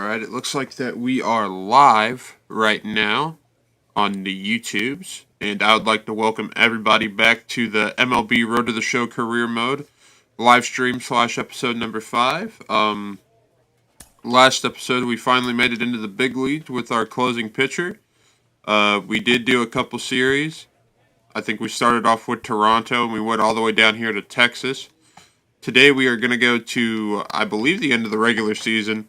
Alright, it looks like that we are live right now on the YouTubes, and I would like to welcome everybody back to the MLB Road to the Show career mode live stream / episode number 5. Last episode we finally made it into the big leagues with our closing pitcher. We did do a couple series. I think we started off with Toronto and we went all the way down here to Texas. Today we are going to go to, I believe, the end of the regular season.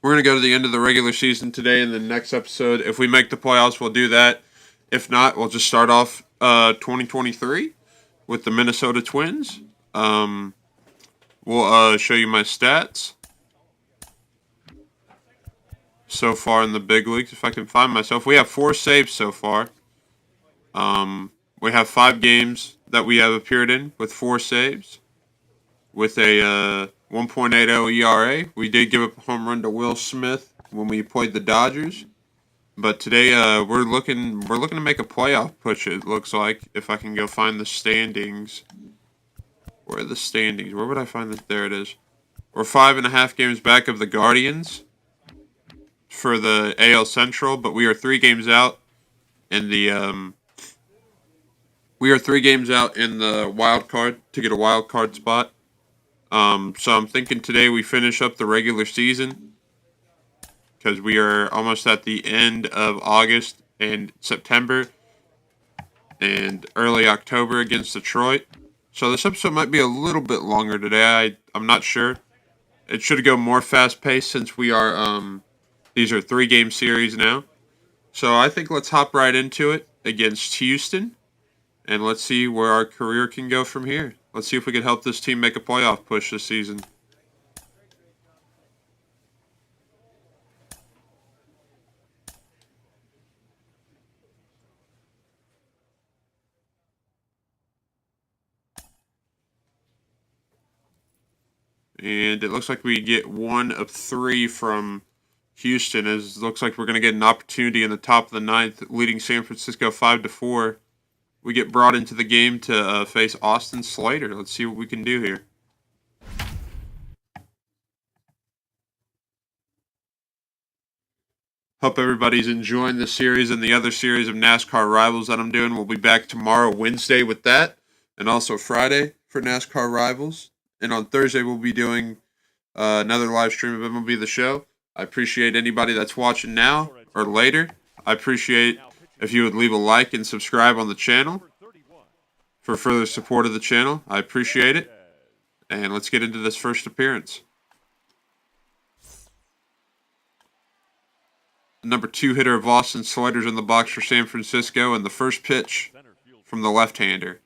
We're going to go to the end of the regular season today, and the next episode, if we make the playoffs, we'll do that. If not, we'll just start off 2023 with the Minnesota Twins. We'll show you my stats so far in the big leagues, if I can find myself. We have 4 saves so far. We have 5 games that we have appeared in with 4 saves, with a 1.80 ERA. We did give up a home run to Will Smith when we played the Dodgers, but today we're looking to make a playoff push. It looks like, if I can go find the standings. Where are the standings? Where would I find this? There it is. We're 5.5 games back of the Guardians for the AL Central, but we are 3 games out in the wild card to get a wild card spot. So I'm thinking today we finish up the regular season, because we are almost at the end of August and September and early October against Detroit. So this episode might be a little bit longer today. I'm not sure. It should go more fast-paced since we are these are 3-game series now. So I think let's hop right into it against Houston, and let's see where our career can go from here. Let's see if we can help this team make a playoff push this season. And it looks like we get 1 of 3 from Houston. It looks like we're going to get an opportunity in the top of the 9th, leading San Francisco 5-4. We get brought into the game to face Austin Slater. Let's see what we can do here. Hope everybody's enjoying this series and the other series of NASCAR Rivals that I'm doing. We'll be back tomorrow, Wednesday, with that, and also Friday for NASCAR Rivals. And on Thursday, we'll be doing another live stream of MLB The Show. I appreciate anybody that's watching now or later. I appreciate if you would leave a like and subscribe on the channel for further support of the channel. I appreciate it. And let's get into this first appearance. The number 2 hitter of Austin Slater's in the box for San Francisco, and the first pitch from the left-hander.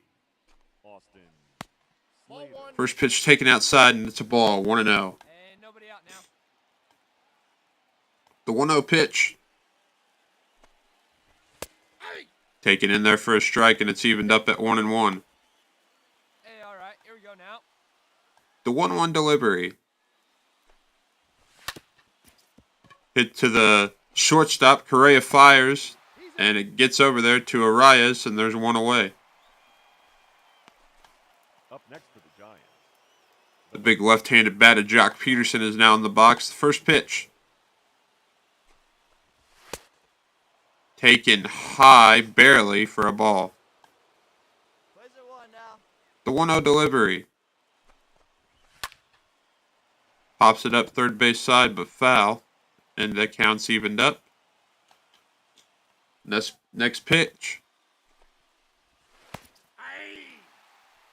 First pitch taken outside, and it's a ball, 1-0. The 1-0 pitch. Taken in there for a strike, and it's evened up at 1-1. Hey, all right, here we go now. The 1-1 delivery. Hit to the shortstop. Correa fires, and it gets over there to Arias, and there's 1 away. Up next for the Giants. The big left-handed bat of Jock Peterson is now in the box. The first pitch. Taken high, barely, for a ball. The 1-0 delivery. Pops it up third base side, but foul. And that count's evened up. Next pitch.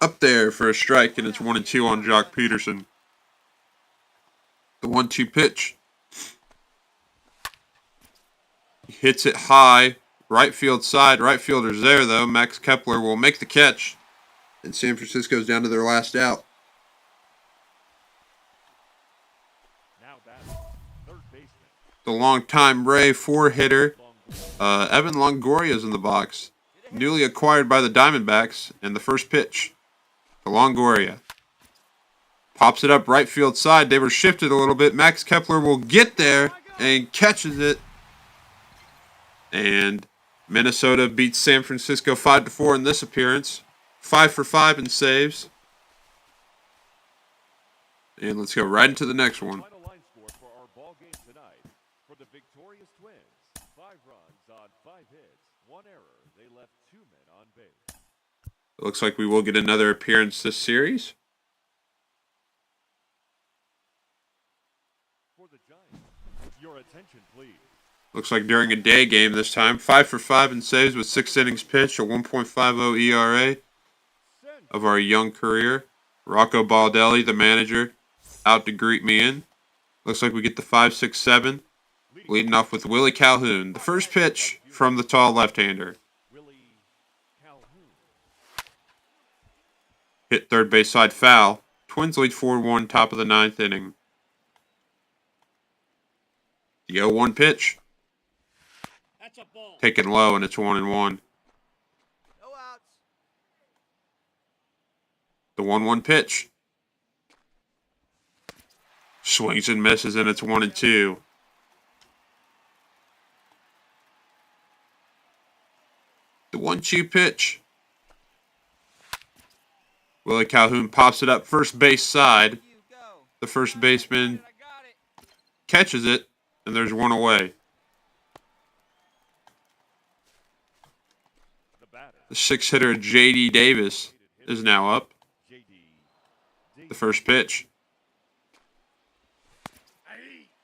Up there for a strike, and it's 1-2 on Jock Peterson. The 1-2 pitch. He hits it high, right field side. Right fielder's there, though. Max Kepler will make the catch. And San Francisco's down to their last out. Now batting, third baseman. The longtime Ray 4-hitter, Evan Longoria's in the box. Newly acquired by the Diamondbacks. And the first pitch to Longoria. Pops it up right field side. They were shifted a little bit. Max Kepler will get there and catches it. And Minnesota beats San Francisco 5-4 in this appearance. 5 for 5 in saves. And let's go right into the next one. Final line score for our ball game. tonight for the victorious Twins. 5 runs on 5 hits, 1 error. They left 2 men on base. It looks like we will get another appearance this series. For the Giants, your attention, please. Looks like during a day game this time. 5 for 5 in saves with 6 innings pitched, a 1.50 ERA of our young career. Rocco Baldelli, the manager, out to greet me in. Looks like we get the 5-6-7. Leading off with Willie Calhoun. The first pitch from the tall left-hander. Willie Calhoun. Hit third base side foul. Twins lead 4-1, top of the 9th inning. The 0-1 pitch. That's a ball. Taken low, and it's 1-1. No outs. The 1-1 pitch. Swings and misses, and it's 1-2. The 1-2 pitch. Willie Calhoun pops it up first base side. The first baseman catches it, and there's one away. The 6-hitter J.D. Davis is now up. The first pitch.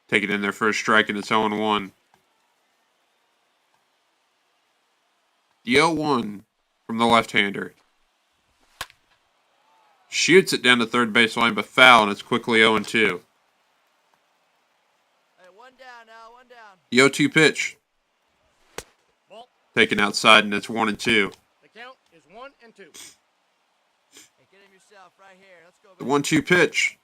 Take it in there for a strike, and it's 0-1. The 0-1 from the left-hander. Shoots it down the third base line, but foul, and it's quickly 0-2. Hey, one down now, one down. The 0-2 pitch. Ball. Taken outside, and it's 1-2. The count is 1-2. Hey, get him yourself right here. Let's go. The 1-2 pitch.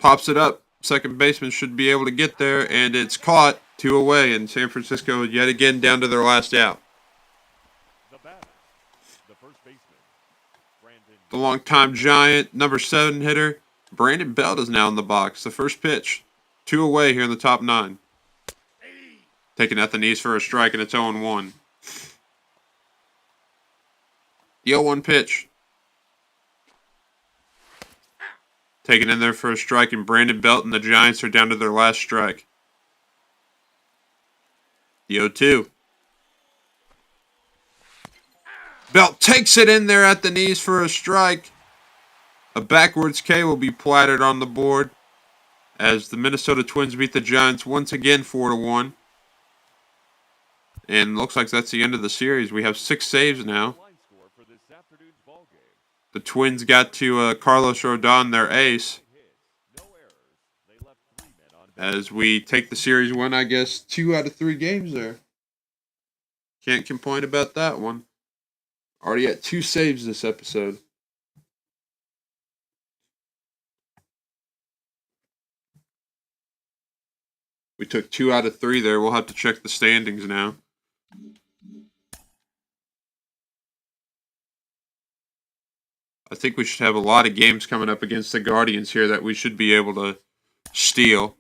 Pops it up. Second baseman should be able to get there, and it's caught. 2 away, and San Francisco yet again down to their last out. The batter, the first baseman, Brandon. The longtime Giant, number 7 hitter, Brandon Belt is now in the box. The first pitch. 2 away here in the top 9. Taken at the knees for a strike, and it's 0-1. The 0-1 pitch. Taken in there for a strike, and Brandon Belt and the Giants are down to their last strike. The 0-2. Belt takes it in there at the knees for a strike. A backwards K will be platted on the board as the Minnesota Twins beat the Giants once again 4-1. And looks like that's the end of the series. We have 6 saves now. The Twins got to Carlos Rodon, their ace, as we take the series win, I guess, 2 out of 3 games there. Can't complain about that one. Already at 2 saves this episode. We took 2 out of 3 there. We'll have to check the standings now. I think we should have a lot of games coming up against the Guardians here that we should be able to steal.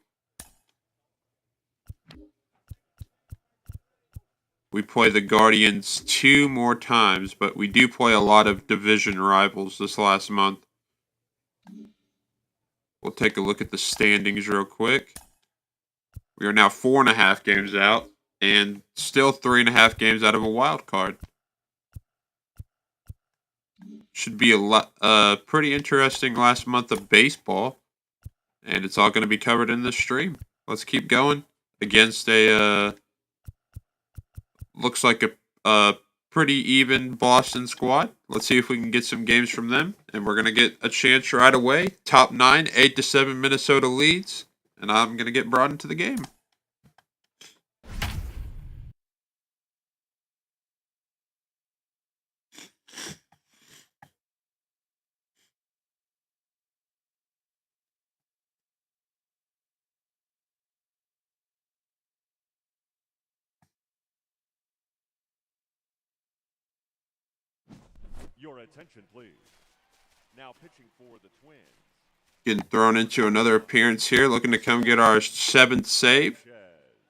We play the Guardians 2 more times, but we do play a lot of division rivals this last month. We'll take a look at the standings real quick. We are now 4.5 games out, and still 3.5 games out of a wild card. Should be a pretty interesting last month of baseball, and it's all going to be covered in this stream. Let's keep going against a looks like a pretty even Boston squad. Let's see if we can get some games from them, and we're going to get a chance right away. Top 9, 8-7 Minnesota leads, and I'm going to get brought into the game. Your attention, please. Now pitching for the Twins. Getting thrown into another appearance here, looking to come get our 7th save.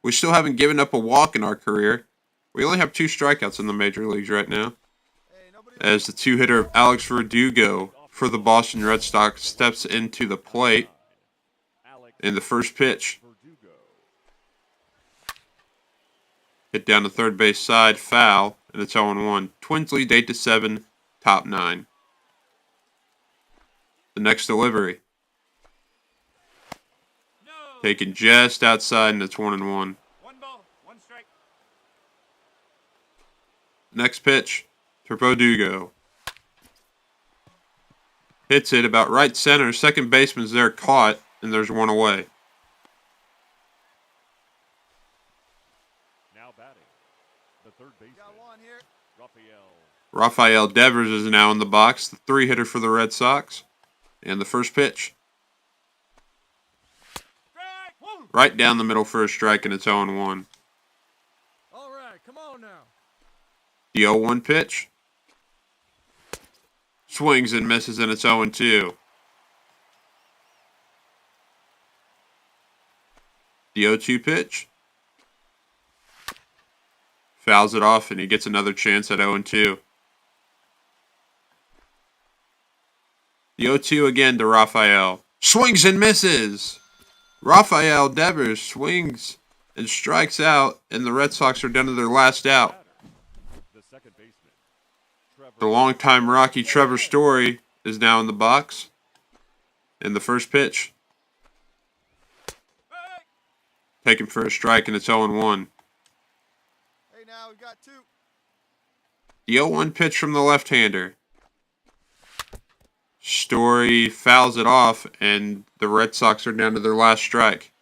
We still haven't given up a walk in our career. We only have 2 strikeouts in the major leagues right now. As the 2-hitter Alex Verdugo for the Boston Red Sox steps into the plate. Alex And the first pitch. Verdugo. Hit down the third base side, foul, and it's 0-1. Twins lead 8-7, top 9. The next delivery. Taken just outside, and it's 1-1. 1 ball, 1 strike. Next pitch to Verdugo. Hits it about right center. Second baseman's there caught, and there's 1 away. Now batting. The third baseman. Got 1 here. Rafael. Rafael Devers is now in the box, the 3-hitter for the Red Sox. And the first pitch. Strike. 1. Right down the middle for a strike, and it's 0-1. All right, come on now. The 0-1 pitch. Swings and misses, and it's 0-2. The 0-2 pitch. Fouls it off, and he gets another chance at 0-2. The 0-2 again to Rafael. Swings and misses. Rafael Devers swings and strikes out, and the Red Sox are down to their last out. The second baseman. Trevor. The longtime Rocky Trevor Story is now in the box. And the first pitch. Taken for a strike, and it's 0-1. Hey, now we got 2. The 0-1 pitch from the left-hander. Story fouls it off, and the Red Sox are down to their last strike.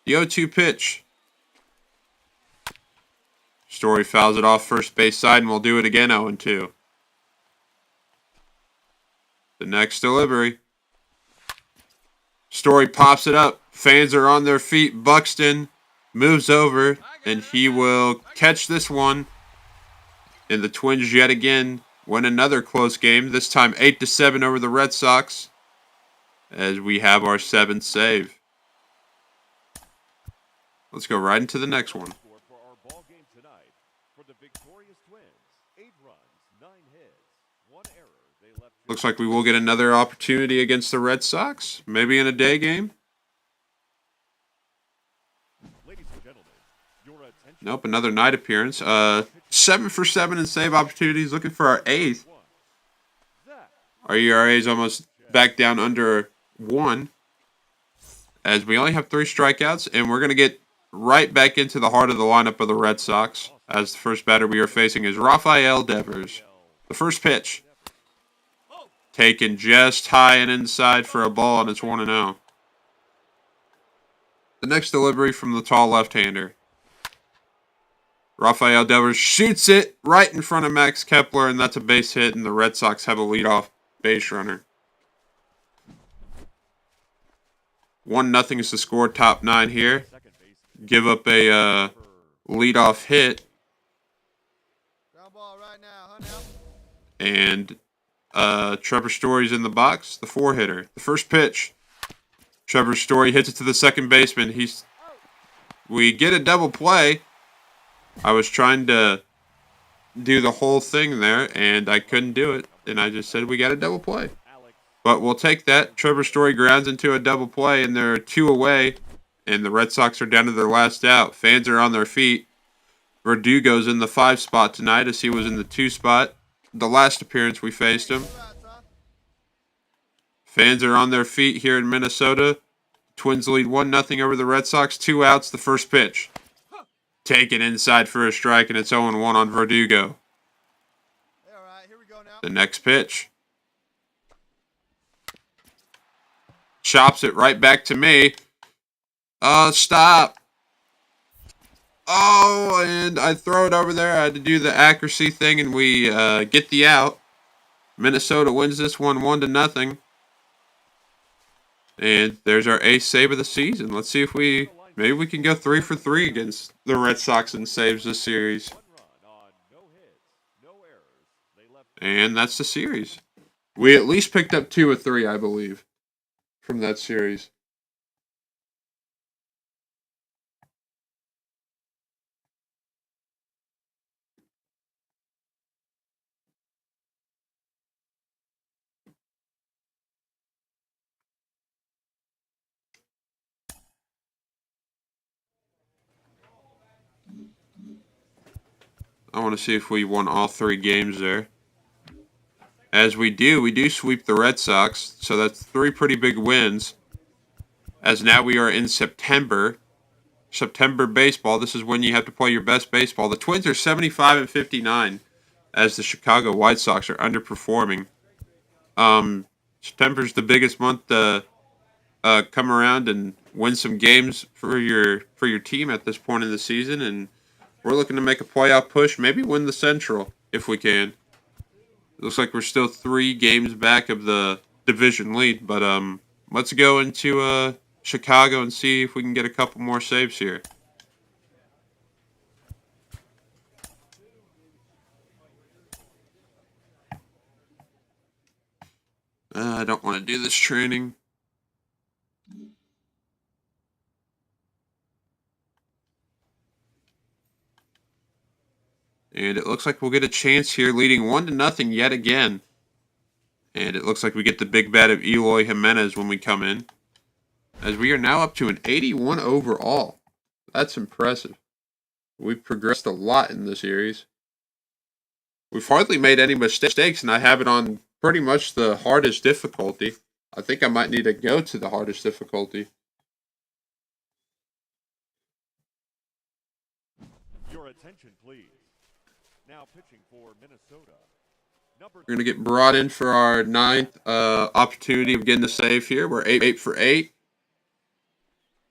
The 0-2 pitch. Story fouls it off first base side, and we'll do it again 0-2. The next delivery. Story pops it up. Fans are on their feet. Buxton moves over, and he will catch this one. And the Twins yet again win another close game, this time 8-7 over the Red Sox, as we have our 7th save. Let's go right into the next one. Score for our ball game tonight. For the victorious Twins, 8 runs, 9 hits, 1 error. They left. Looks like we will get another opportunity against the Red Sox, maybe in a day game. Ladies and gentlemen, your attention. Nope, another night appearance. 7 for 7 in save opportunities, looking for our 8th. Zach. Our ERA is almost back down under 1, as we only have 3 strikeouts, and we're going to get right back into the heart of the lineup of the Red Sox, as the first batter we are facing is Rafael Devers. The first pitch, taken just high and inside for a ball, and it's 1-0. The next delivery from the tall left-hander. Rafael Devers shoots it right in front of Max Kepler, and that's a base hit, and the Red Sox have a leadoff base runner. 1-0 is the score, top 9 here. Second baseman. Give up a leadoff hit, Ground ball right now, hunt out. and Trevor Story's in the box, the 4-hitter. The first pitch, Trevor Story hits it to the second baseman. We get a double play. I was trying to do the whole thing there, and I couldn't do it, and I just said we got a double play. Alex. But we'll take that. Trevor Story grounds into a double play, and they're 2 away, and the Red Sox are down to their last out. Fans are on their feet. Verdugo's in the 5 spot tonight, as he was in the 2 spot. The last appearance we faced him. Fans are on their feet here in Minnesota. Twins lead 1-0 over the Red Sox. 2 outs, the first pitch. Taken inside for a strike, and it's 0-1 on Verdugo. Hey, all right, here we go now. The next pitch. Chops it right back to me. Stop. Oh, and I throw it over there. I had to do the accuracy thing, and we get the out. Minnesota wins this one 1-0. And there's our 8th save of the season. Let's see if maybe we can go 3 for 3 against the Red Sox in saves this series. 1 run on no hits, no errors. They left. And that's the series. We at least picked up 2 or 3, I believe, from that series. I want to see if we won all 3 games there. As we do sweep the Red Sox, so that's 3 pretty big wins. As now we are in September. September baseball, this is when you have to play your best baseball. The Twins are 75 and 59, as the Chicago White Sox are underperforming. September's the biggest month to come around and win some games for your team at this point in the season, and we're looking to make a playoff push, maybe win the Central if we can. It looks like we're still 3 games back of the division lead, but let's go into Chicago and see if we can get a couple more saves here. I don't want to do this training. And it looks like we'll get a chance here, leading 1-0 yet again. And it looks like we get the big bat of Eloy Jimenez when we come in, as we are now up to an 81 overall. That's impressive. We've progressed a lot in this series. We've hardly made any mistakes, and I have it on pretty much the hardest difficulty. I think I might need to go to the hardest difficulty. Your attention, please. Now pitching for Minnesota. We're going to get brought in for our 9th opportunity of getting a save here. We're 8 for 8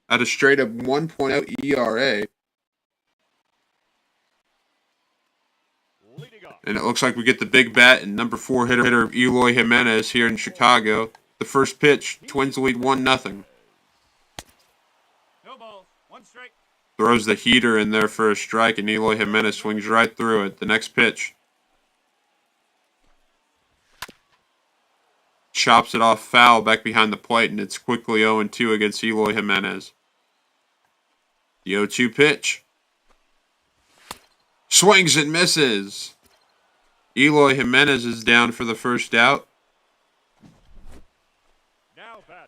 at a straight up 1.0 ERA. And it looks like we get the big bat and number 4 hitter Eloy Jimenez here in Chicago. The first pitch, Twins lead 1-0. No balls. 1 strike. Throws the heater in there for a strike, and Eloy Jimenez swings right through it. The next pitch. Chops it off foul back behind the plate, and it's quickly 0-2 against Eloy Jimenez. The 0-2 pitch. Swings and misses. Eloy Jimenez is down for the first out.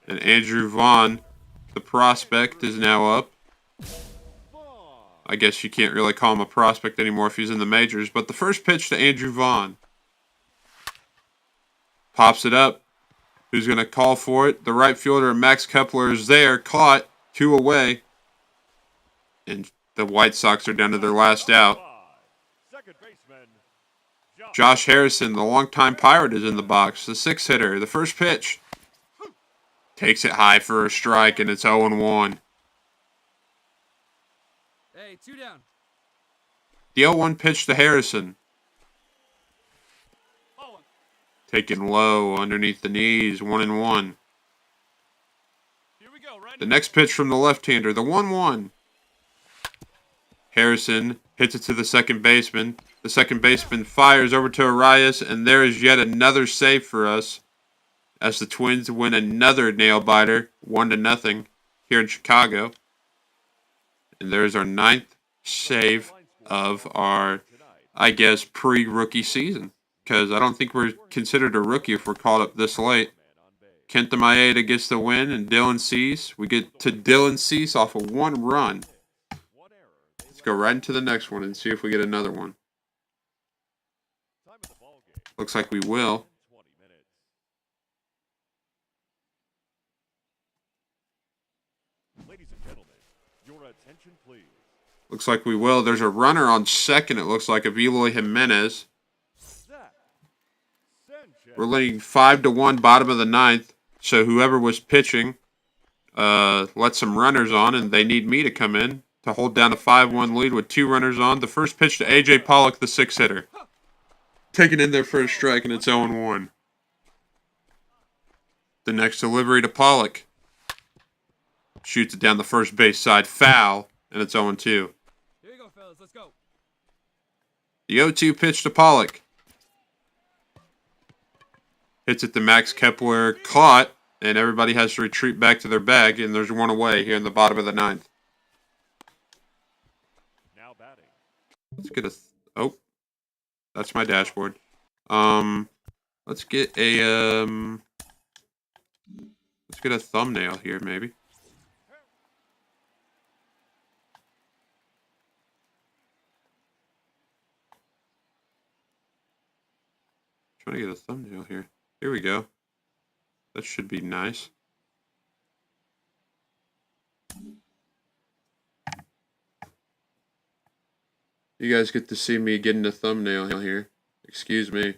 And Andrew Vaughn, the prospect, is now up. I guess you can't really call him a prospect anymore if he's in the majors. But the first pitch to Andrew Vaughn. Pops it up. Who's going to call for it? The right fielder, Max Kepler, is there. Caught. 2 away. And the White Sox are down to their last out. Josh Harrison, the longtime Pirate, is in the box. The 6th hitter. The first pitch. Takes it high for a strike, and it's 0-1. Hey, 2 down. The 0-1 pitch to Harrison. Taken low underneath the knees, 1-1. Here we go, right? The next pitch from the left-hander, the 1-1. Harrison hits it to the second baseman. The second baseman fires over to Arias, and there is yet another save for us as the Twins win another nail-biter, 1-0 here in Chicago. And there's our 9th save of our, I guess, pre-rookie season. Because I don't think we're considered a rookie if we're called up this late. Kenta Maeda gets the win, and Dylan Cease. We get to Dylan Cease off of 1 run. Let's go right into the next one and see if we get another one. Looks like we will. Ladies and gentlemen, your attention, please. Looks like we will. There's a runner on second, it looks like, of Eloy Jimenez. We're leading 5-1, bottom of the 9th. So whoever was pitching let some runners on, and they need me to come in to hold down a 5-1 lead with 2 runners on. The first pitch to A.J. Pollock, the 6th hitter. Taken in there for a strike, and it's 0-1. The next delivery to Pollock. Shoots it down the first base side, foul, and it's 0-2. Here you go, fellas. Let's go. The 0-2 pitch to Pollock. Hits it to Max Kepler, caught, and everybody has to retreat back to their bag, and there's 1 away here in the bottom of the 9th. Now batting. Let's get a that's my dashboard. Let's get a thumbnail here maybe. trying to get a thumbnail here. Here we go. That should be nice. You guys get to see me getting a thumbnail here. Excuse me.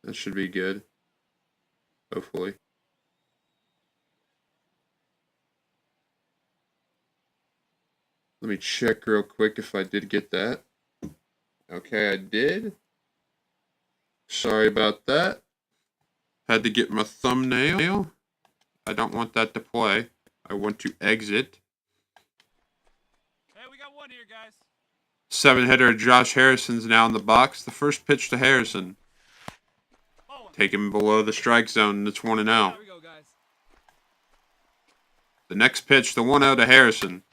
That should be good. Hopefully. Let me check real quick if I did get that. Okay, I did. Sorry about that. Had to get my thumbnail. I don't want that to play. I want to exit. Hey, we got one here, guys. 7-hitter Josh Harrison's now in the box. The first pitch to Harrison. Take him below the strike zone, and it's 1-0. There we go, guys. The next pitch, the 1-0 to Harrison.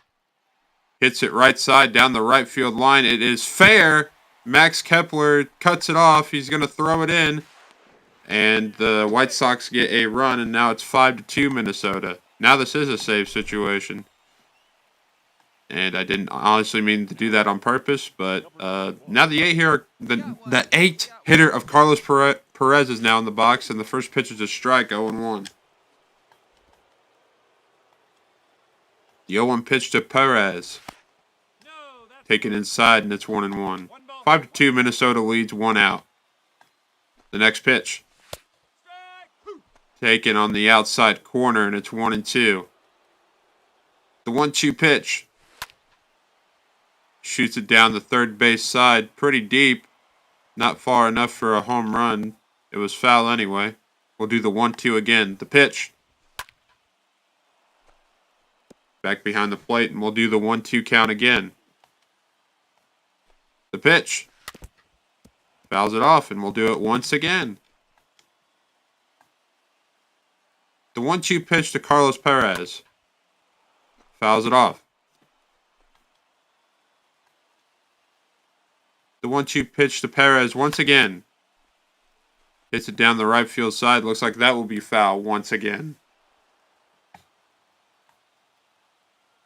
Hits it right side down the right field line. It is fair. Max Kepler cuts it off. He's going to throw it in. And the White Sox get a run, and now it's 5-2 Minnesota. Now this is a save situation. And I didn't honestly mean to do that on purpose, but now the eighth hitter of Carlos Perez is now in the box, and the first pitch is a strike, 0-1. The 0-1 pitch to Perez. Taken inside, and it's 1-1. 5-2, Minnesota leads 1 out. The next pitch. Taken on the outside corner, and it's 1-2. The 1-2 pitch. Shoots it down the third base side, pretty deep. Not far enough for a home run. It was foul anyway. We'll do the 1-2 again. The pitch. Back behind the plate, and we'll do the 1-2 count again. The pitch. Fouls it off, and we'll do it once again. The 1-2 pitch to Carlos Perez. Fouls it off. The 1-2 pitch to Perez once again. Hits it down the right field side. Looks like that will be foul once again.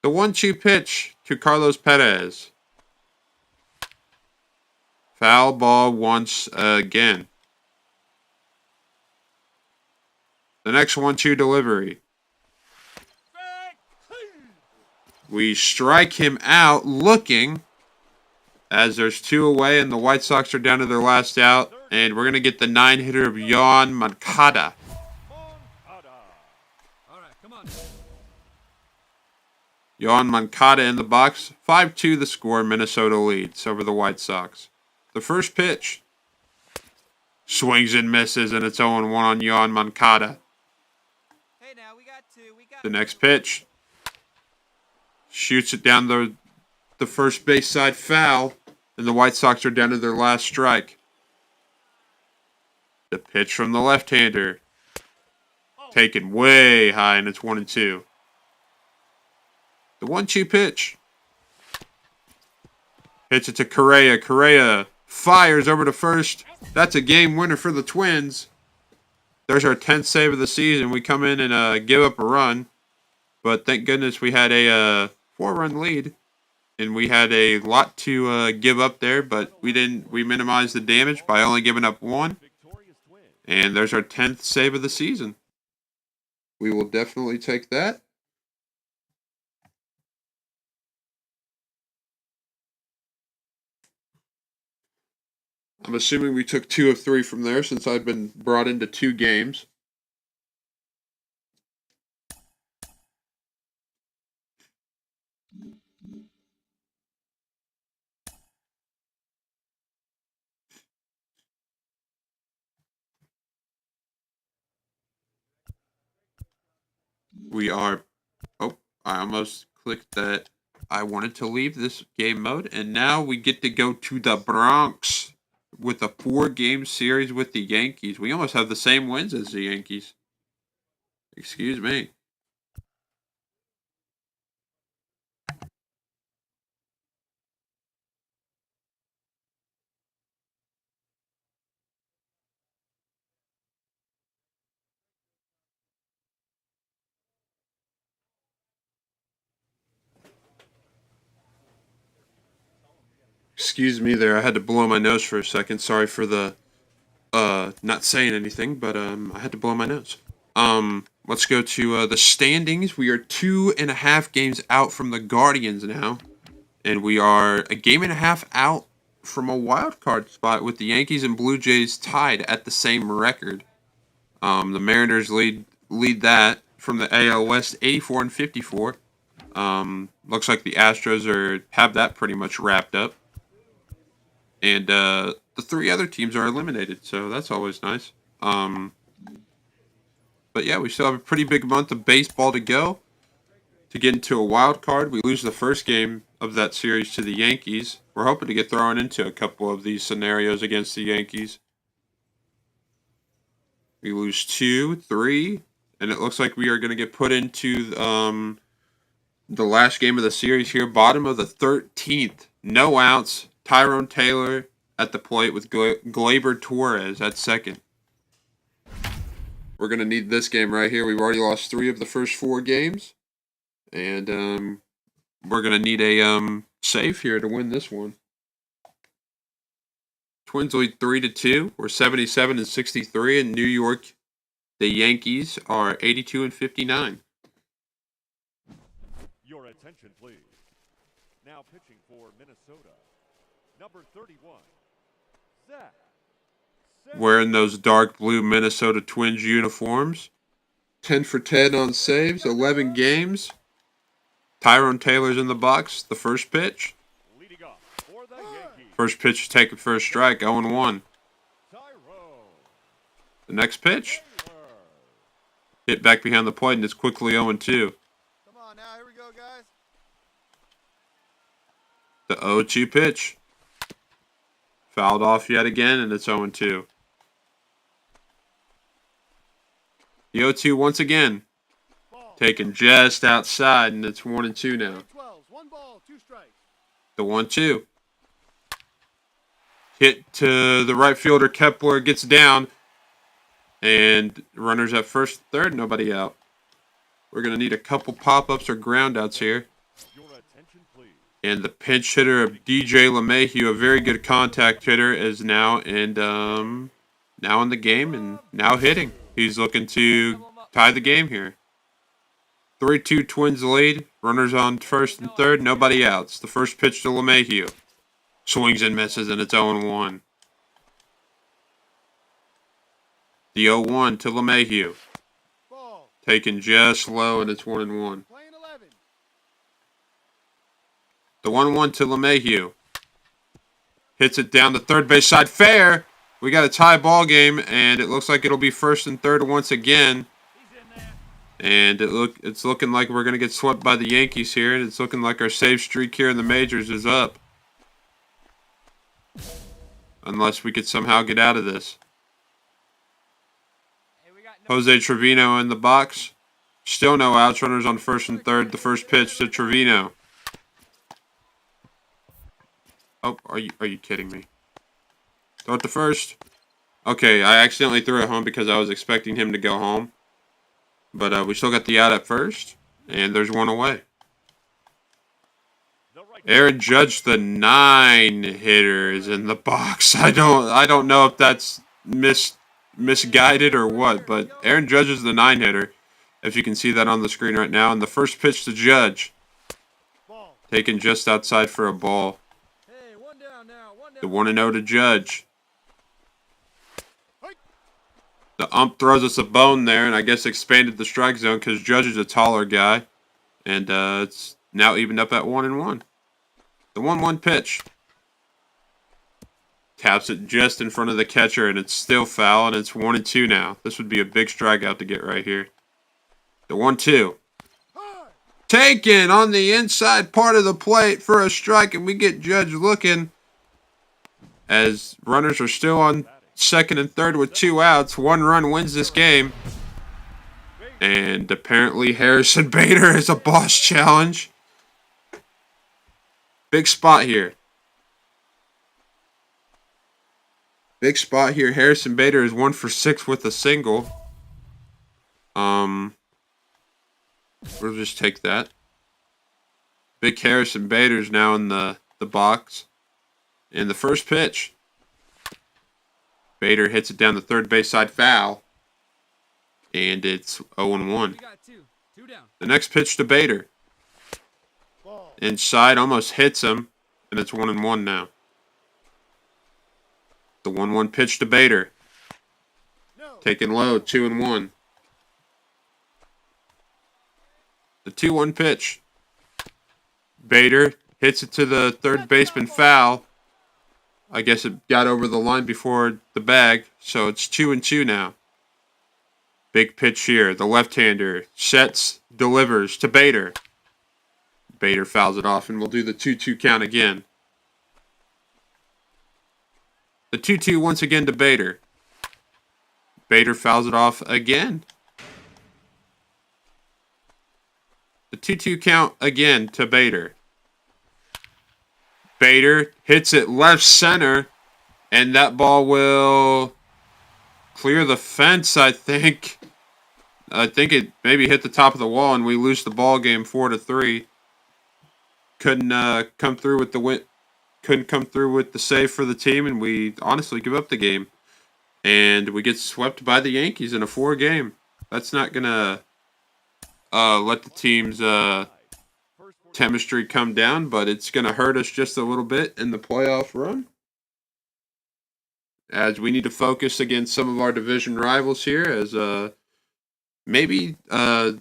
The 1-2 pitch to Carlos Perez. Foul ball once again. The next 1-2 delivery. We strike him out looking, as there's 2 away and the White Sox are down to their last out. And we're going to get the 9-hitter of Yoán Moncada. All right, come on. Yoán Moncada in the box. 5-2 the score. Minnesota leads over the White Sox. The first pitch. Swings and misses, and it's 0-1 on Yoán Moncada. Hey, now we got 2. The next pitch. Shoots it down the first base side, foul, and the White Sox are down to their last strike. The pitch from the left-hander. Taken way high, and it's 1-2. The 1-2 pitch. Hits it to Correa. Correa fires over to first. That's a game winner for the Twins. There's our 10th save of the season. We come in and give up a run. But thank goodness we had a 4-run lead. And we had a lot to give up there, but we minimized the damage by only giving up 1. And there's our 10th save of the season. We will definitely take that. I'm assuming we took 2 of 3 from there since I've been brought into 2 games. We are... Oh, I almost clicked that I wanted to leave this game mode. And now we get to go to the Bronx with a 4-game series with the Yankees. We almost have the same wins as the Yankees. Excuse me. Excuse me there. I had to blow my nose for a second. Sorry for the not saying anything, but I had to blow my nose. Let's go to the standings. We are 2.5 games out from the Guardians now, and we are a game and a half out from a wild card spot with the Yankees and Blue Jays tied at the same record. The Mariners lead that from the AL West 84 and 54. Looks like the Astros have that pretty much wrapped up. And the 3 other teams are eliminated, so that's always nice. But yeah, we still have a pretty big month of baseball to go to get into a wild card. We lose the first game of that series to the Yankees. We're hoping to get thrown into a couple of these scenarios against the Yankees. We lose 2, 3, and it looks like we are going to get put into the last game of the series here, bottom of the 13th. No outs. Tyrone Taylor at the plate with Gleyber Torres at second. We're going to need this game right here. We've already lost 3 of the first 4 games. And we're going to need a save here to win this one. Twins lead 3-2. We're 77 and 63. In New York, the Yankees are 82 and 59. Your attention, please. Now pitching for Minnesota, number 31, Zach. Wearing those dark blue Minnesota Twins uniforms. 10 for 10 on saves, 11 games. Tyrone Taylor's in the box. The first pitch. Leading off for the Yankees. First pitch taken for a strike, 0-1. Tyrone The next pitch. Taylor. Hit back behind the plate and it's quickly 0-2. Come on now, here we go, guys. The 0-2 pitch. Fouled off yet again and it's 0-2. The 0-2 once again. Ball. Taken just outside and it's 1-2 now. 12, 1 ball, 2 strikes. The 1-2. Hit to the right fielder. Kepler gets down. And runners at first, third, nobody out. We're going to need a couple pop-ups or ground-outs here. Your attention, please. And the pinch hitter of DJ LeMahieu, a very good contact hitter, is now in the game and now hitting. He's looking to tie the game here. 3-2 Twins lead. Runners on first and third, nobody outs. The first pitch to LeMahieu. Swings and misses, and it's 0-1. The 0-1 to LeMahieu. Ball. Taken just low, and it's 1-1. Playing 11. The 1-1 to LeMahieu. Hits it down the third base side. Fair. We got a tie ball game, and it looks like it'll be first and third once again. And it's looking like we're going to get swept by the Yankees here, and it's looking like our save streak here in the majors is up. Unless we could somehow get out of this. Jose Trevino in the box. Still no outs. Runners on first and third. The first pitch to Trevino. Oh, are you kidding me? Throw it to first. Okay, I accidentally threw it home because I was expecting him to go home. But we still got the out at first. And there's one away. Aaron Judge, the 9 hitter, is in the box. I don't know if that's misguided or what, but Aaron Judge is the 9 hitter. If you can see that on the screen right now. And the first pitch to Judge. Taken just outside for a ball. Hey, 1 down now. 1 down. The 1-0 to Judge. The ump throws us a bone there, and I guess expanded the strike zone because Judge is a taller guy. And it's now evened up at 1-1. The 1-1 pitch. Taps it just in front of the catcher, and it's still foul, and it's 1-2 now. This would be a big strikeout to get right here. The 1-2. Taken on the inside part of the plate for a strike, and we get Judge looking as runners are still on second and third with 2 outs. 1 run wins this game. And apparently Harrison Bader is a boss challenge. Big spot here. Big spot here. Harrison Bader is 1 for 6 with a single. We'll just take that. Big Harrison Bader's now in the box. And the first pitch, Bader hits it down the third base side foul. And it's 0-1. The next pitch to Bader. Inside, almost hits him. And it's 1-1 now. The 1-1 pitch to Bader. Taken low, 2-1. The 2-1 pitch. Bader hits it to the third baseman foul. I guess it got over the line before the bag, so it's 2-2 now. Big pitch here. The left-hander sets, delivers to Bader. Bader fouls it off, and we'll do the 2-2 count again. The 2-2 once again to Bader. Bader fouls it off again. The 2-2 count again to Bader. Bader hits it left center, and that ball will clear the fence, I think. I think it maybe hit the top of the wall, and we lose the ball game 4-3. Couldn't come through with the win. Couldn't come through with the save for the team, and we honestly give up the game. And we get swept by the Yankees in a 4-game. That's not gonna let the team's chemistry come down, but it's gonna hurt us just a little bit in the playoff run, as we need to focus against some of our division rivals here, as maybe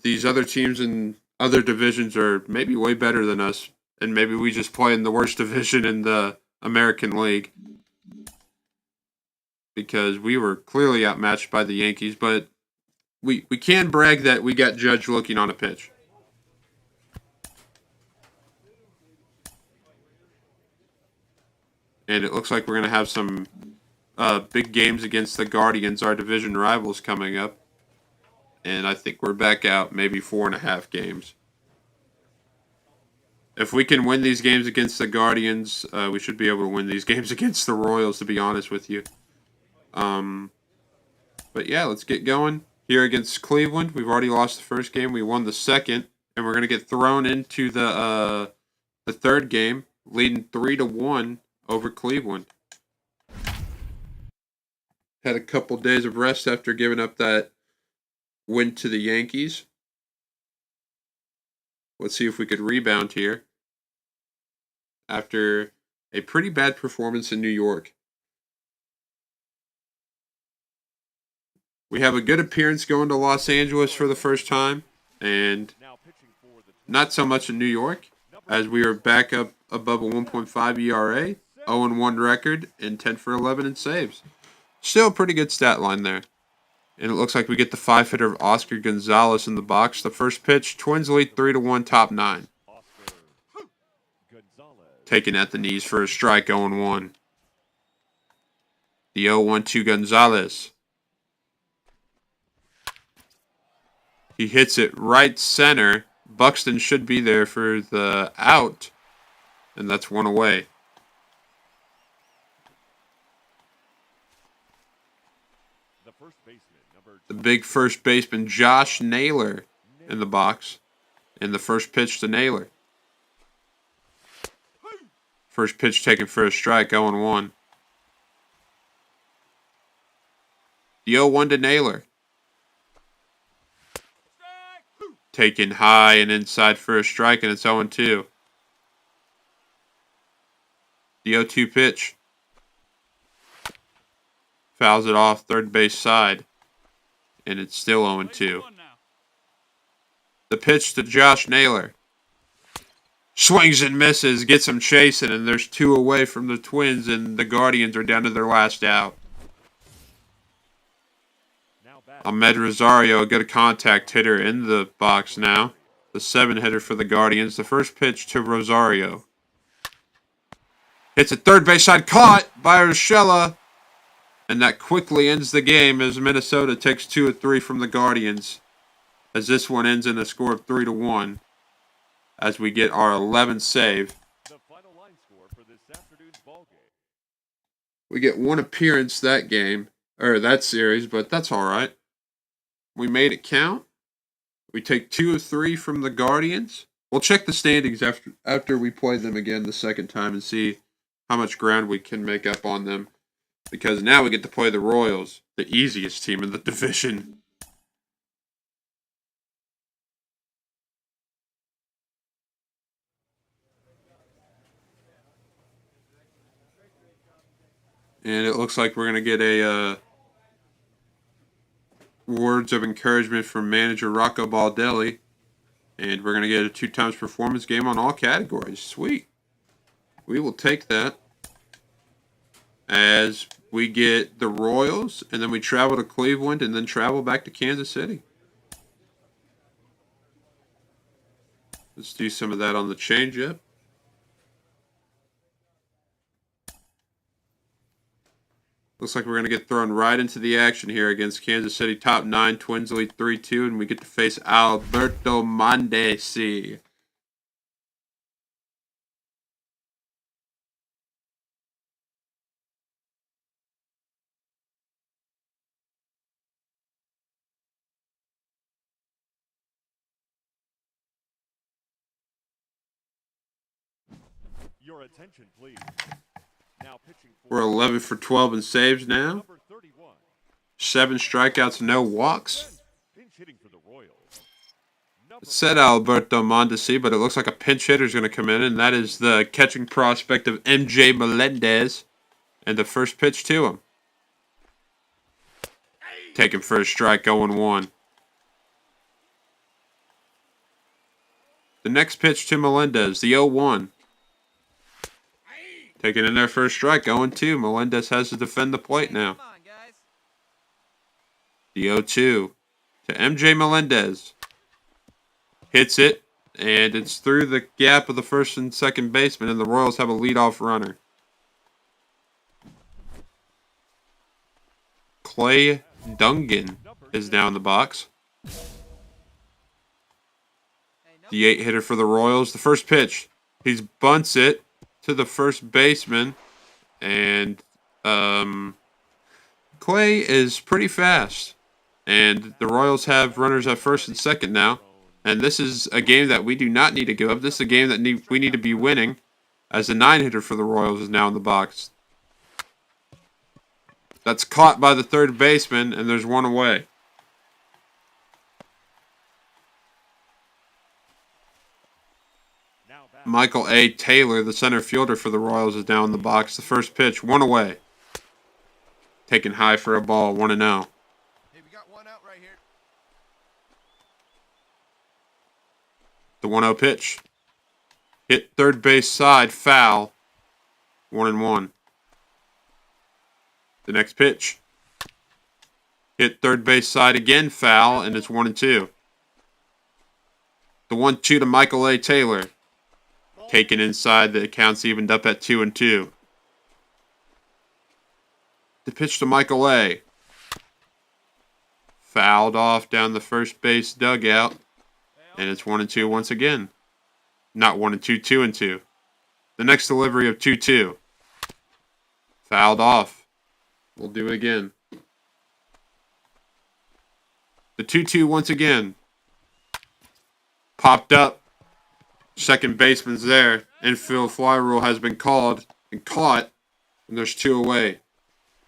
these other teams in other divisions are maybe way better than us, and maybe we just play in the worst division in the American League, because we were clearly outmatched by the Yankees, but we can brag that we got Judge looking on a pitch. And it looks like we're going to have some big games against the Guardians, our division rivals, coming up. And I think we're back out maybe 4.5 games. If we can win these games against the Guardians, we should be able to win these games against the Royals, to be honest with you. But yeah, let's get going here against Cleveland. We've already lost the first game. We won the second. And we're going to get thrown into the third game, leading 3-1 over Cleveland. Had a couple days of rest after giving up that win to the Yankees. Let's see if we could rebound here after a pretty bad performance in New York. We have a good appearance going to Los Angeles for the first time, and not so much in New York, as we are back up above a 1.5 ERA, 0-1 record, and 10 for 11 in saves. Still a pretty good stat line there. And it looks like we get the 5-hitter of Oscar Gonzalez in the box. The first pitch, Twins lead 3-1, top 9. Taken at the knees for a strike, 0-1. The 0-1 to Gonzalez. He hits it right center. Buxton should be there for the out. And that's one away. The big first baseman, Josh Naylor, in the box. And the first pitch to Naylor. First pitch taken for a strike, 0-1. The 0-1 to Naylor. Taken high and inside for a strike, and it's 0-2. The 0-2 pitch. Fouls it off third base side. And it's still 0-2. The pitch to Josh Naylor. Swings and misses, gets him chasing, and there's 2 away from the Twins, and the Guardians are down to their last out. Ahmed Rosario, a good contact hitter in the box now. The 7-hitter for the Guardians. The first pitch to Rosario. Hits a third base side, caught by Urshela. And that quickly ends the game as Minnesota takes 2 of 3 from the Guardians. As this one ends in a score of 3-1. As we get our 11th save. The final line score for this afternoon's ball game. We get 1 appearance that game, or that series, but that's all right. We made it count. We take 2 of 3 from the Guardians. We'll check the standings after we play them again the second time and see how much ground we can make up on them. Because now we get to play the Royals, the easiest team in the division. And it looks like we're going to get a words of encouragement from manager Rocco Baldelli. And we're going to get a 2 times performance game on all categories. Sweet. We will take that as we get the Royals, and then we travel to Cleveland, and then travel back to Kansas City. Let's do some of that on the changeup. Looks like we're going to get thrown right into the action here against Kansas City. Top 9, Twins lead 3-2, and we get to face Alberto Mondesi. Your attention, please. Now pitching for We're 11 for 12 in saves now. number 31. 7 strikeouts, no walks. Pinch hitting for the Royals. Number It said Alberto Mondesi, but it looks like a pinch hitter is going to come in, and that is the catching prospect of MJ Melendez. And the first pitch to him. Taken for a strike, 0-1. The next pitch to Melendez, the 0-1. Taken in there for a strike, 0-2. Melendez has to defend the plate now. Come on, guys. The 0-2 to MJ Melendez. Hits it, and it's through the gap of the first and second baseman, and the Royals have a leadoff runner. Clay Dungan is now in the box. Hey, no. The 8 hitter for the Royals. The first pitch, he bunts it to the first baseman, and Clay is pretty fast. And the Royals have runners at first and second now. And this is a game that we do not need to give up. This is a game that we need to be winning, as the 9 hitter for the Royals is now in the box. That's caught by the third baseman, and there's one away. now back. Michael A. Taylor, the center fielder for the Royals, is now in the box. The first pitch, one away. Taken high for a ball, 1-0. Hey, we got one out right here. The 1-0 pitch. Hit third base side, foul. 1-1. The next pitch. Hit third base side again, foul, and it's 1-2. The 1-2 to Michael A. Taylor. Taken inside, the account's evened up at 2-2. The pitch to Michael A. Fouled off down the first base dugout. And it's 1-2 once again. Not 1-2, 2-2. The next delivery of 2-2. Fouled off. We'll do it again. The 2-2 once again. Popped up. Second baseman's there. Infield fly rule has been called and caught. And there's 2 away.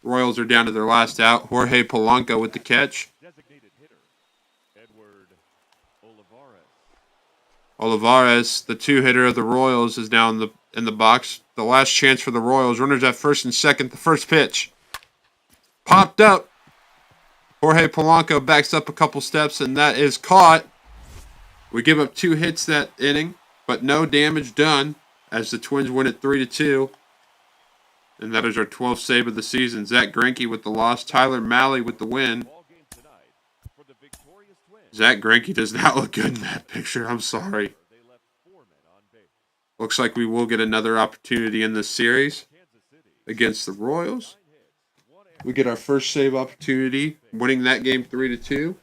Royals are down to their last out. Jorge Polanco with the catch. Designated hitter, Edward Olivares. Olivares, the 2 hitter of the Royals, is now in the box. The last chance for the Royals. Runners at first and second. The first pitch. Popped up. Jorge Polanco backs up a couple steps, and that is caught. We give up 2 hits that inning, but no damage done as the Twins win it 3-2. And that is our 12th save of the season. Zach Greinke with the loss. Tyler Mahle with the win. Ball game tonight for the victorious Twins. Zach Greinke does not look good in that picture. I'm sorry. They left 4 men on base. Looks like we will get another opportunity in this series Kansas City. against the Royals. 9 hits, 1 error. We get our first save opportunity, winning that game 3-2. Your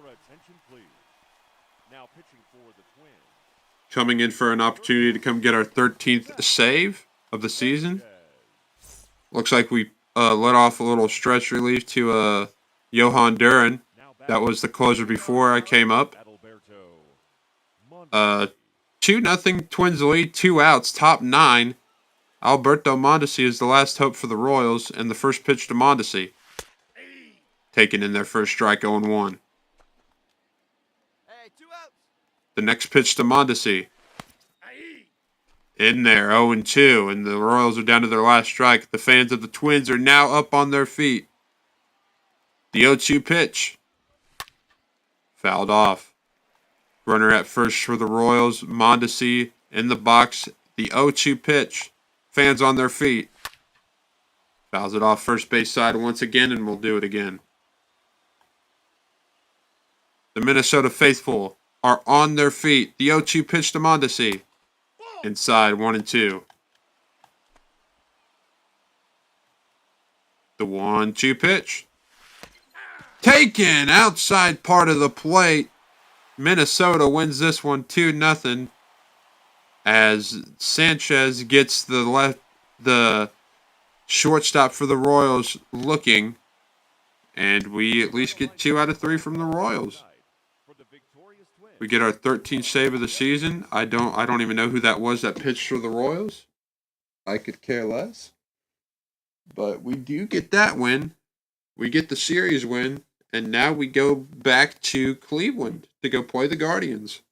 attention, please. Now pitching for the Twins. Coming in for an opportunity to come get our 13th save of the season. Looks like we let off a little stretch relief to Johan Duran. Now back. That was the closer before I came up. Adalberto Mondesi. 2-0 Twins lead, 2 outs, top 9. Alberto Mondesi is the last hope for the Royals, and the first pitch to Mondesi. Taken in their first strike, 0-1. Hey, 2 outs. The next pitch to Mondesi. In there, 0-2, and the Royals are down to their last strike. The fans of the Twins are now up on their feet. The 0-2 pitch. Fouled off. Runner at first for the Royals. Mondesi in the box. The 0-2 pitch. Fans on their feet. Fouls it off first base side once again, and we'll do it again. The Minnesota faithful are on their feet. The 0-2 pitch to Mondesi. Inside, 1-2. The 1-2 pitch. Taken outside part of the plate. Minnesota wins this one 2-0 as Sanchez gets the shortstop for the Royals looking, and we at least get 2 out of 3 from the Royals. We get our 13th save of the season. I don't even know who that was that pitched for the Royals. I could care less. But we do get that win. We get the series win. And now we go back to Cleveland to go play the Guardians.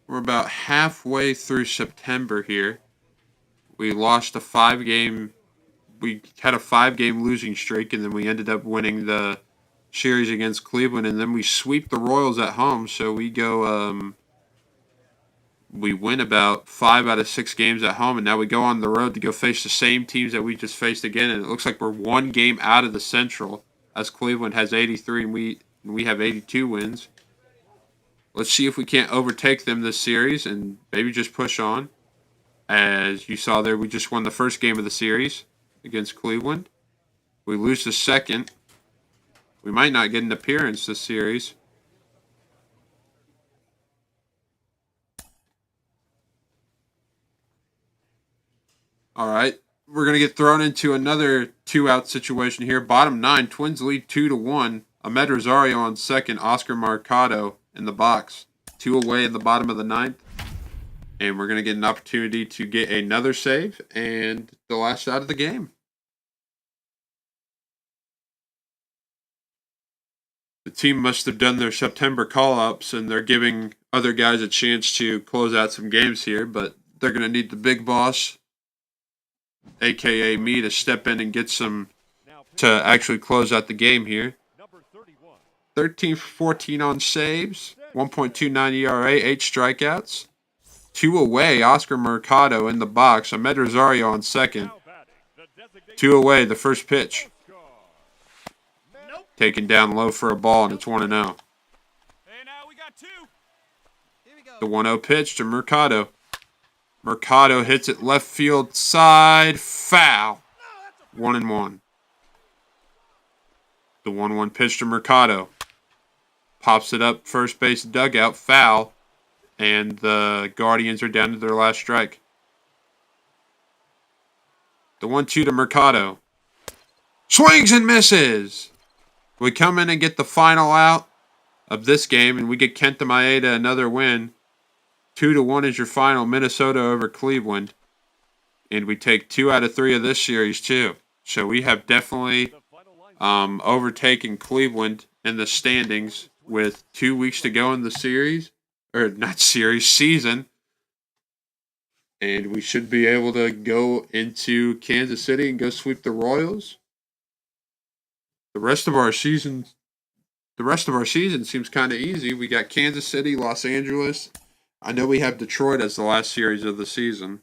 We're about halfway through September here. We lost a 5-game. We had a 5-game losing streak, and then we ended up winning the series against Cleveland, and then we sweep the Royals at home. So we go. We win about 5 out of 6 games at home, and now we go on the road to go face the same teams that we just faced again. And it looks like we're 1 game out of the Central, as Cleveland has 83 and we have 82 wins. Let's see if we can't overtake them this series and maybe just push on. As you saw there, we just won the first game of the series against Cleveland. We lose the second. We might not get an appearance this series. All right, we're going to get thrown into another 2-out situation here. Bottom 9, Twins lead 2-1. Ahmed Rosario on second, Oscar Mercado in the box. 2 away in the bottom of the 9th. And we're going to get an opportunity to get another save and the last out of the game. The team must have done their September call-ups, and they're giving other guys a chance to close out some games here, but they're going to need the big boss, a.k.a. me, to step in and get some to actually close out the game here. 13 for 14 on saves, 1.29 ERA, 8 strikeouts. 2 away, Oscar Mercado in the box. Ahmed Rosario on second. 2 away, the first pitch. Taken down low for a ball, and it's 1-0. The 1-0 pitch to Mercado. Mercado hits it left field side, foul. 1-1. The 1-1 pitch to Mercado. Pops it up first base dugout, foul. And the Guardians are down to their last strike. The 1-2 to Mercado. Swings and misses. We come in and get the final out of this game, and we get Kenta Maeda another win. 2-1 is your final, Minnesota over Cleveland. And we take 2 out of 3 of this series, too. So we have definitely overtaken Cleveland in the standings with 2 weeks to go in the series. Or not series, season. And we should be able to go into Kansas City and go sweep the Royals. The rest of our season seems kind of easy. We got Kansas City, Los Angeles. I know we have Detroit as the last series of the season.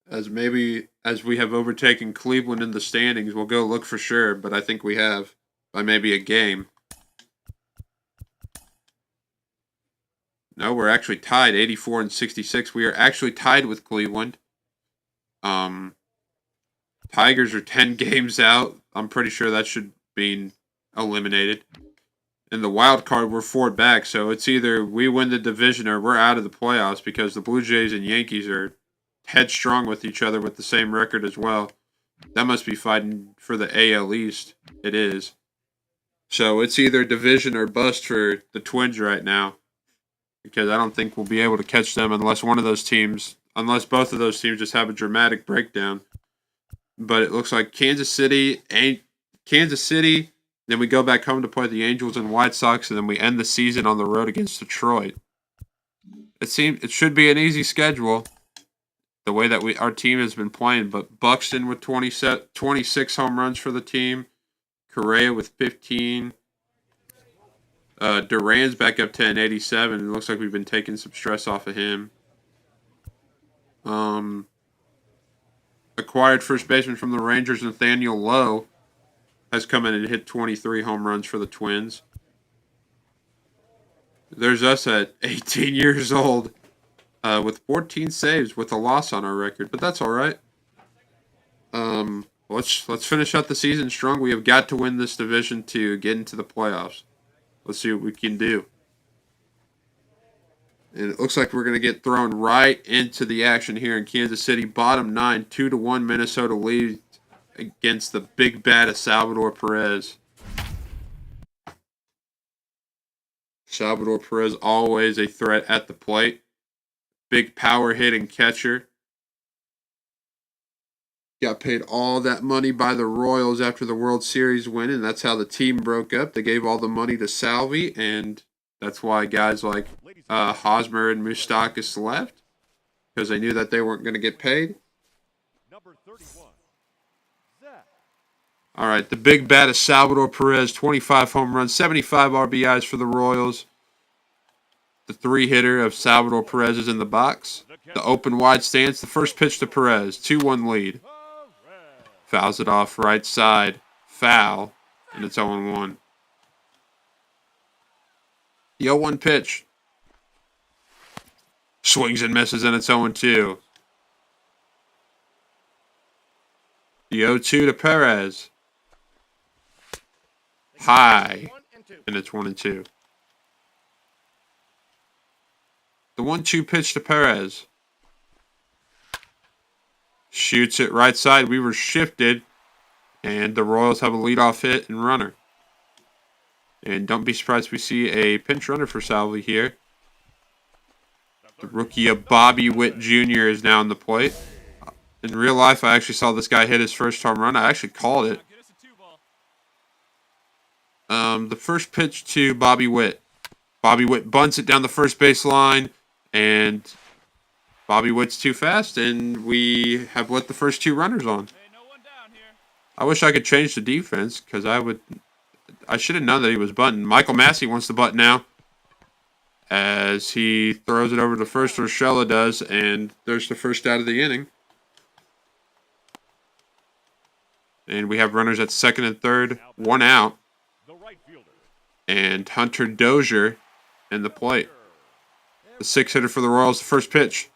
As we have overtaken Cleveland in the standings, we'll go look for sure, but I think we have by maybe a game. No, we're actually tied, 84 and 66. We are actually tied with Cleveland. Tigers are 10 games out. I'm pretty sure that should be eliminated. In the wild card, we're 4 back, so it's either we win the division or we're out of the playoffs because the Blue Jays and Yankees are headstrong with each other with the same record as well. That must be fighting for the AL East. It is. So it's either division or bust for the Twins right now because I don't think we'll be able to catch them unless both of those teams just have a dramatic breakdown. But it looks like Kansas City. Then we go back home to play the Angels and White Sox, and then we end the season on the road against Detroit. It should be an easy schedule, the way that our team has been playing. But Buxton with 26 home runs for the team, Correa with 15. Duran's back up to an 87. It looks like we've been taking some stress off of him. Acquired first baseman from the Rangers, Nathaniel Lowe, has come in and hit 23 home runs for the Twins. There's us at 18 years old with 14 saves with a loss on our record, but that's all right. Let's finish out the season strong. We have got to win this division to get into the playoffs. Let's see what we can do. And it looks like we're going to get thrown right into the action here in Kansas City. Bottom 9, 2-1 Minnesota lead against the big bat of Salvador Perez. Salvador Perez always a threat at the plate. Big power hitting catcher. Got paid all that money by the Royals after the World Series win, and that's how the team broke up. They gave all the money to Salvi, and that's why guys like Hosmer and Moustakas left, because they knew that they weren't going to get paid. Number 31, Zach. All right, the big bat of Salvador Perez, 25 home runs, 75 RBIs for the Royals. The 3-hitter of Salvador Perez is in the box. The open wide stance, the first pitch to Perez, 2-1 lead. Fouls it off right side, foul, and it's 0-1. The 0-1 pitch. Swings and misses, and it's 0-2. The 0-2 to Perez. High, and it's 1-2. The 1-2 pitch to Perez. Shoots it right side. We were shifted, and the Royals have a leadoff hit and runner. And don't be surprised if we see a pinch runner for Salvi here. The rookie of Bobby Witt Jr. is now on the plate. In real life, I actually saw this guy hit his first home run. I actually called it. The first pitch to Bobby Witt. Bobby Witt bunts it down the first base line, and Bobby Witt's too fast, and we have let the first 2 runners on. I wish I could change the defense, because I should have known that he was bunting. Michael Massey wants to bunt now, as he throws it over to first, or Shella does, and there's the first out of the inning. And we have runners at second and third, 1 out. And Hunter Dozier in the plate. The 6-hitter for the Royals, the first pitch.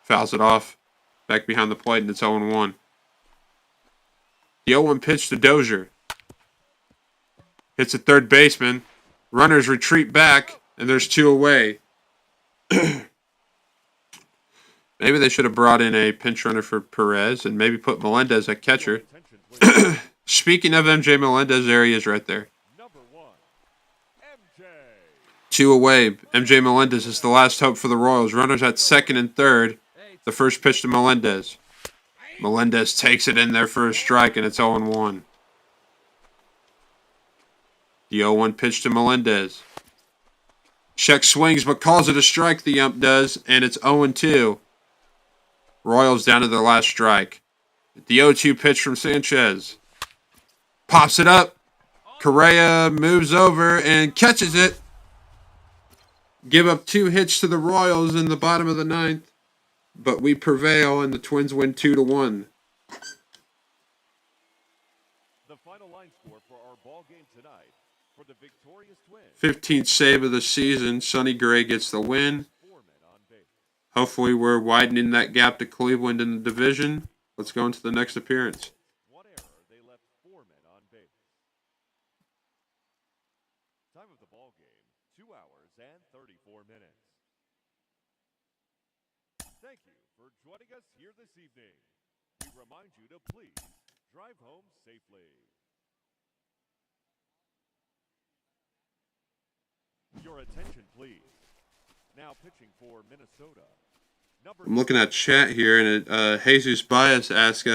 Fouls it off. Back behind the plate, and it's 0-1. The 0-1 pitch to Dozier. Hits a third baseman. Runners retreat back, and there's 2 away. Maybe they should have brought in a pinch runner for Perez and maybe put Melendez at catcher. Speaking of MJ Melendez, there he is right there. 2 away. MJ Melendez is the last hope for the Royals. Runners at second and third. The first pitch to Melendez. Melendez takes it in there for a strike, and it's 0-1. The 0-1 pitch to Melendez. Check swings, but calls it a strike, the ump does, and it's 0-2. Royals down to their last strike. The 0-2 pitch from Sanchez. Pops it up. Correa moves over and catches it. Give up 2 hits to the Royals in the bottom of the 9th. But we prevail, and the Twins win 2-1. The final line score for our ball game tonight for the victorious Twins. 15th save of the season. Sonny Gray gets the win. Hopefully we're widening that gap to Cleveland in the division. Let's go into the next appearance. 1 error, they left 4 men on base. Time of the ball game, 2 hours and 34 minutes. Thank you for joining us here this evening. We remind you to please drive home safely. Your attention, please. Now pitching for Minnesota. I'm looking at chat here, and Jesus Bias asked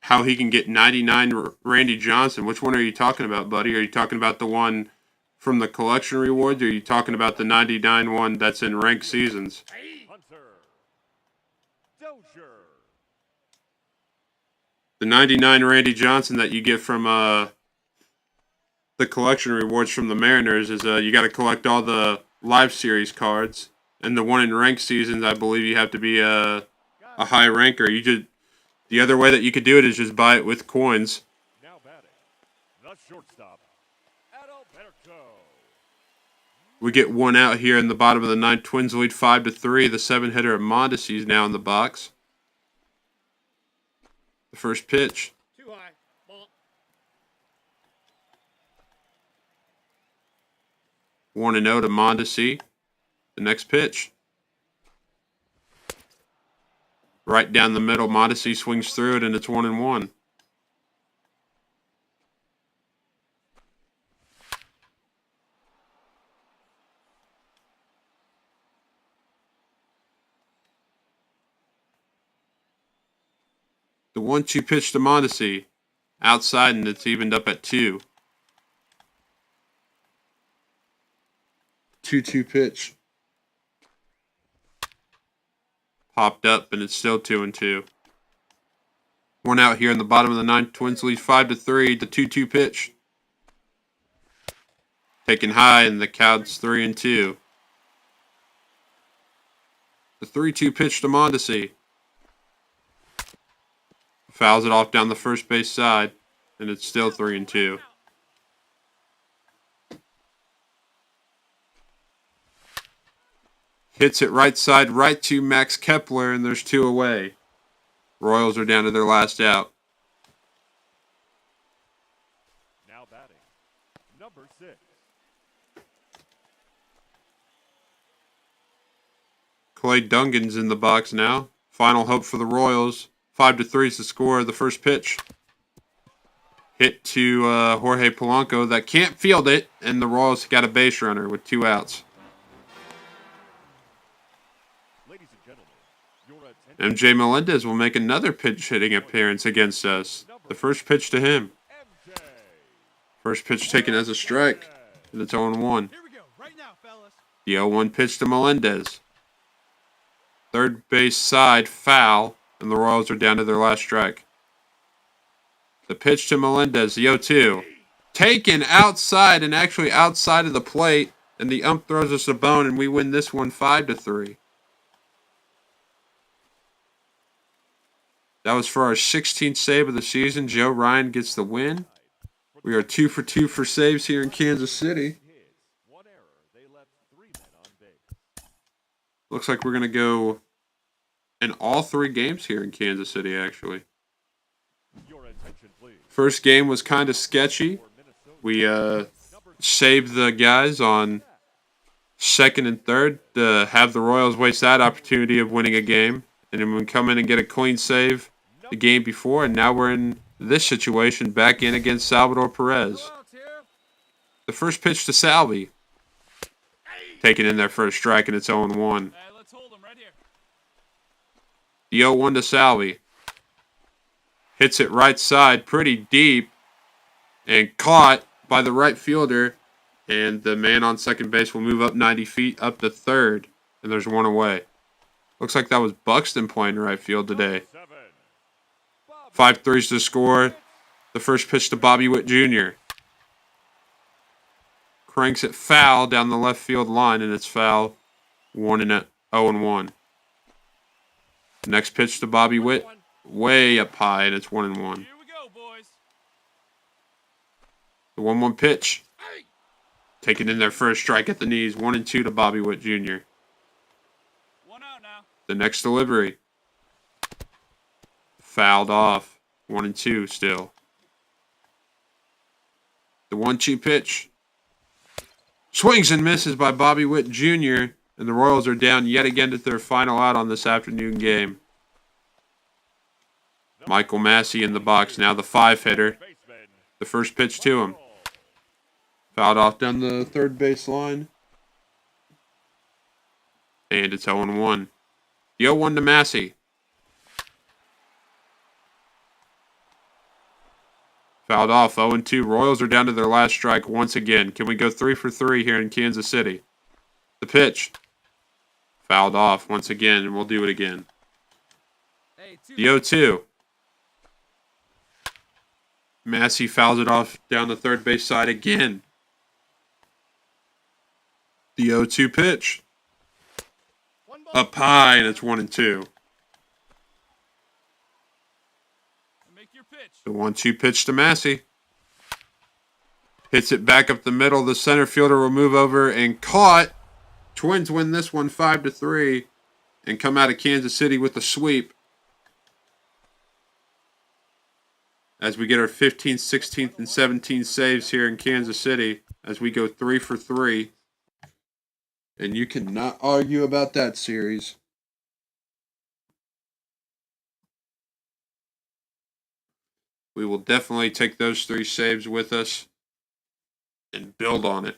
how he can get 99 Randy Johnson. Which one are you talking about, buddy? Are you talking about the one from the collection rewards, or are you talking about the 99 one that's in ranked seasons? Hunter. Dozier. The 99 Randy Johnson that you get from the collection rewards from the Mariners is you got to collect all the live series cards, and the one in ranked seasons, I believe you have to be a high ranker. The other way that you could do it is just buy it with coins. Now batting. The shortstop. Adalberto. We get one out here in the bottom of the ninth. Twins lead 5-3. The 7-hitter at Mondesi is now in the box. The first pitch. Too high. Ball. 1-0 to Mondesi. The next pitch. Right down the middle. Mondesi swings through it, and it's 1-1. The 1-2 pitch to Mondesi. Outside, and it's evened up at 2. 2-2 pitch. Popped up, and it's still 2-2. One out here in the bottom of the ninth. Twins lead 5-3. The 2-2 pitch. Taken high, and the count's 3-2. The 3-2 pitch to Mondesi. Fouls it off down the first base side, and it's still 3-2. Hits it right side, right to Max Kepler, and there's 2 away. Royals are down to their last out. Now batting. Number 6. Clay Dungan's in the box now. Final hope for the Royals. 5-3 is the score. The first pitch. Hit to Jorge Polanco that can't field it, and the Royals got a base runner with 2 outs. Ladies and gentlemen, your attention. MJ Melendez will make another pitch hitting appearance against us. The first pitch to him. MJ. First pitch taken as a strike, and it's 0-1. Here we go. Right now, fellas. The 0-1 pitch to Melendez. Third base side foul, and the Royals are down to their last strike. The pitch to Melendez, the 0-2. Taken outside, and actually outside of the plate, and the ump throws us a bone, and we win this one 5-3. That was for our 16th save of the season. Joe Ryan gets the win. We are 2 for 2 for saves here in Kansas City. One error. They left 3 men on base. Looks like we're going to go in all 3 games here in Kansas City, actually. Your attention, please. First game was kind of sketchy. We saved the guys on second and third to have the Royals waste that opportunity of winning a game. And then we come in and get a clean save the game before, and now we're in this situation back in against Salvador Perez. The first pitch to Salvi. Taken in their first strike, and it's 0-1. Hey, let's hold him right here. The 0-1 to Salvi. Hits it right side pretty deep and caught by the right fielder. And the man on second base will move up 90 feet up to third. And there's 1 away. Looks like that was Buxton playing right field today. 5-3's the score. The first pitch to Bobby Witt Jr. Cranks it foul down the left field line, and it's foul. 0-1. Next pitch to Bobby Witt. Way up high, and it's 1-1. Here we go, boys. The 1-1 pitch. Taken in their first strike at the knees. 1-2 to Bobby Witt Jr. 1 out now. The next delivery. Fouled off. 1-2 still. The 1-2 pitch. Swings and misses by Bobby Witt Jr., and the Royals are down yet again to their final out on this afternoon game. Michael Massey in the box, now the 5-hitter. The first pitch to him. Fouled off down the third base line. And it's 0-1. The 0-1 to Massey. Fouled off, 0-2. Royals are down to their last strike once again. Can we go 3 for 3 here in Kansas City? The pitch. Fouled off once again, and we'll do it again. The 0-2. Massey fouls it off down the third base side again. The 0-2 pitch. Up high, and it's 1-2. The 1-2 pitch to Massey. Hits it back up the middle. The center fielder will move over and caught. Twins win this one 5-3 and come out of Kansas City with a sweep. As we get our 15th, 16th, and 17th saves here in Kansas City as we go 3 for 3. And you cannot argue about that series. We will definitely take those 3 saves with us and build on it.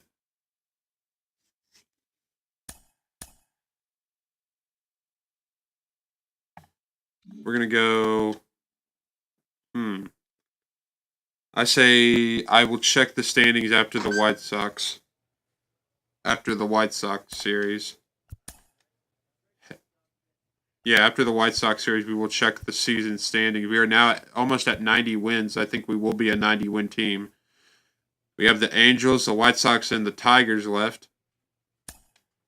We're going to go... I say I will check the standings after the White Sox. After the White Sox series. Yeah, after the White Sox series, we will check the season standings. We are now almost at 90 wins. I think we will be a 90-win team. We have the Angels, the White Sox, and the Tigers left.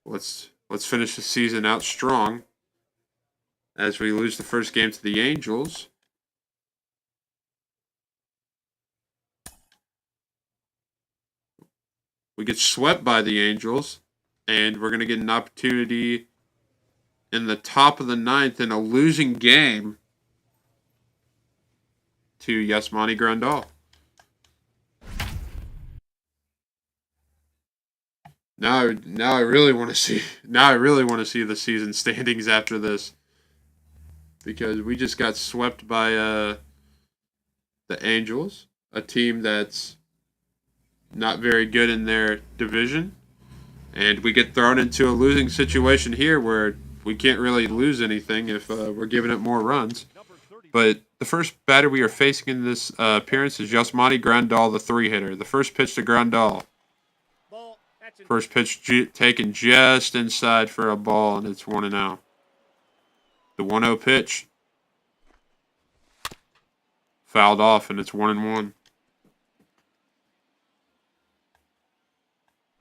Let's finish the season out strong as we lose the first game to the Angels. We get swept by the Angels, and we're going to get an opportunity in the top of the 9th in a losing game to Yasmani Grandal. Now I really want to see the season standings after this, because we just got swept by the Angels, a team that's not very good in their division, and we get thrown into a losing situation here where we can't really lose anything if we're giving up more runs. But the first batter we are facing in this appearance is Yasmani Grandal, the 3-hitter. The first pitch to Grandal. First pitch taken just inside for a ball, and it's 1-0. The 1-0 pitch. Fouled off, and it's 1-1.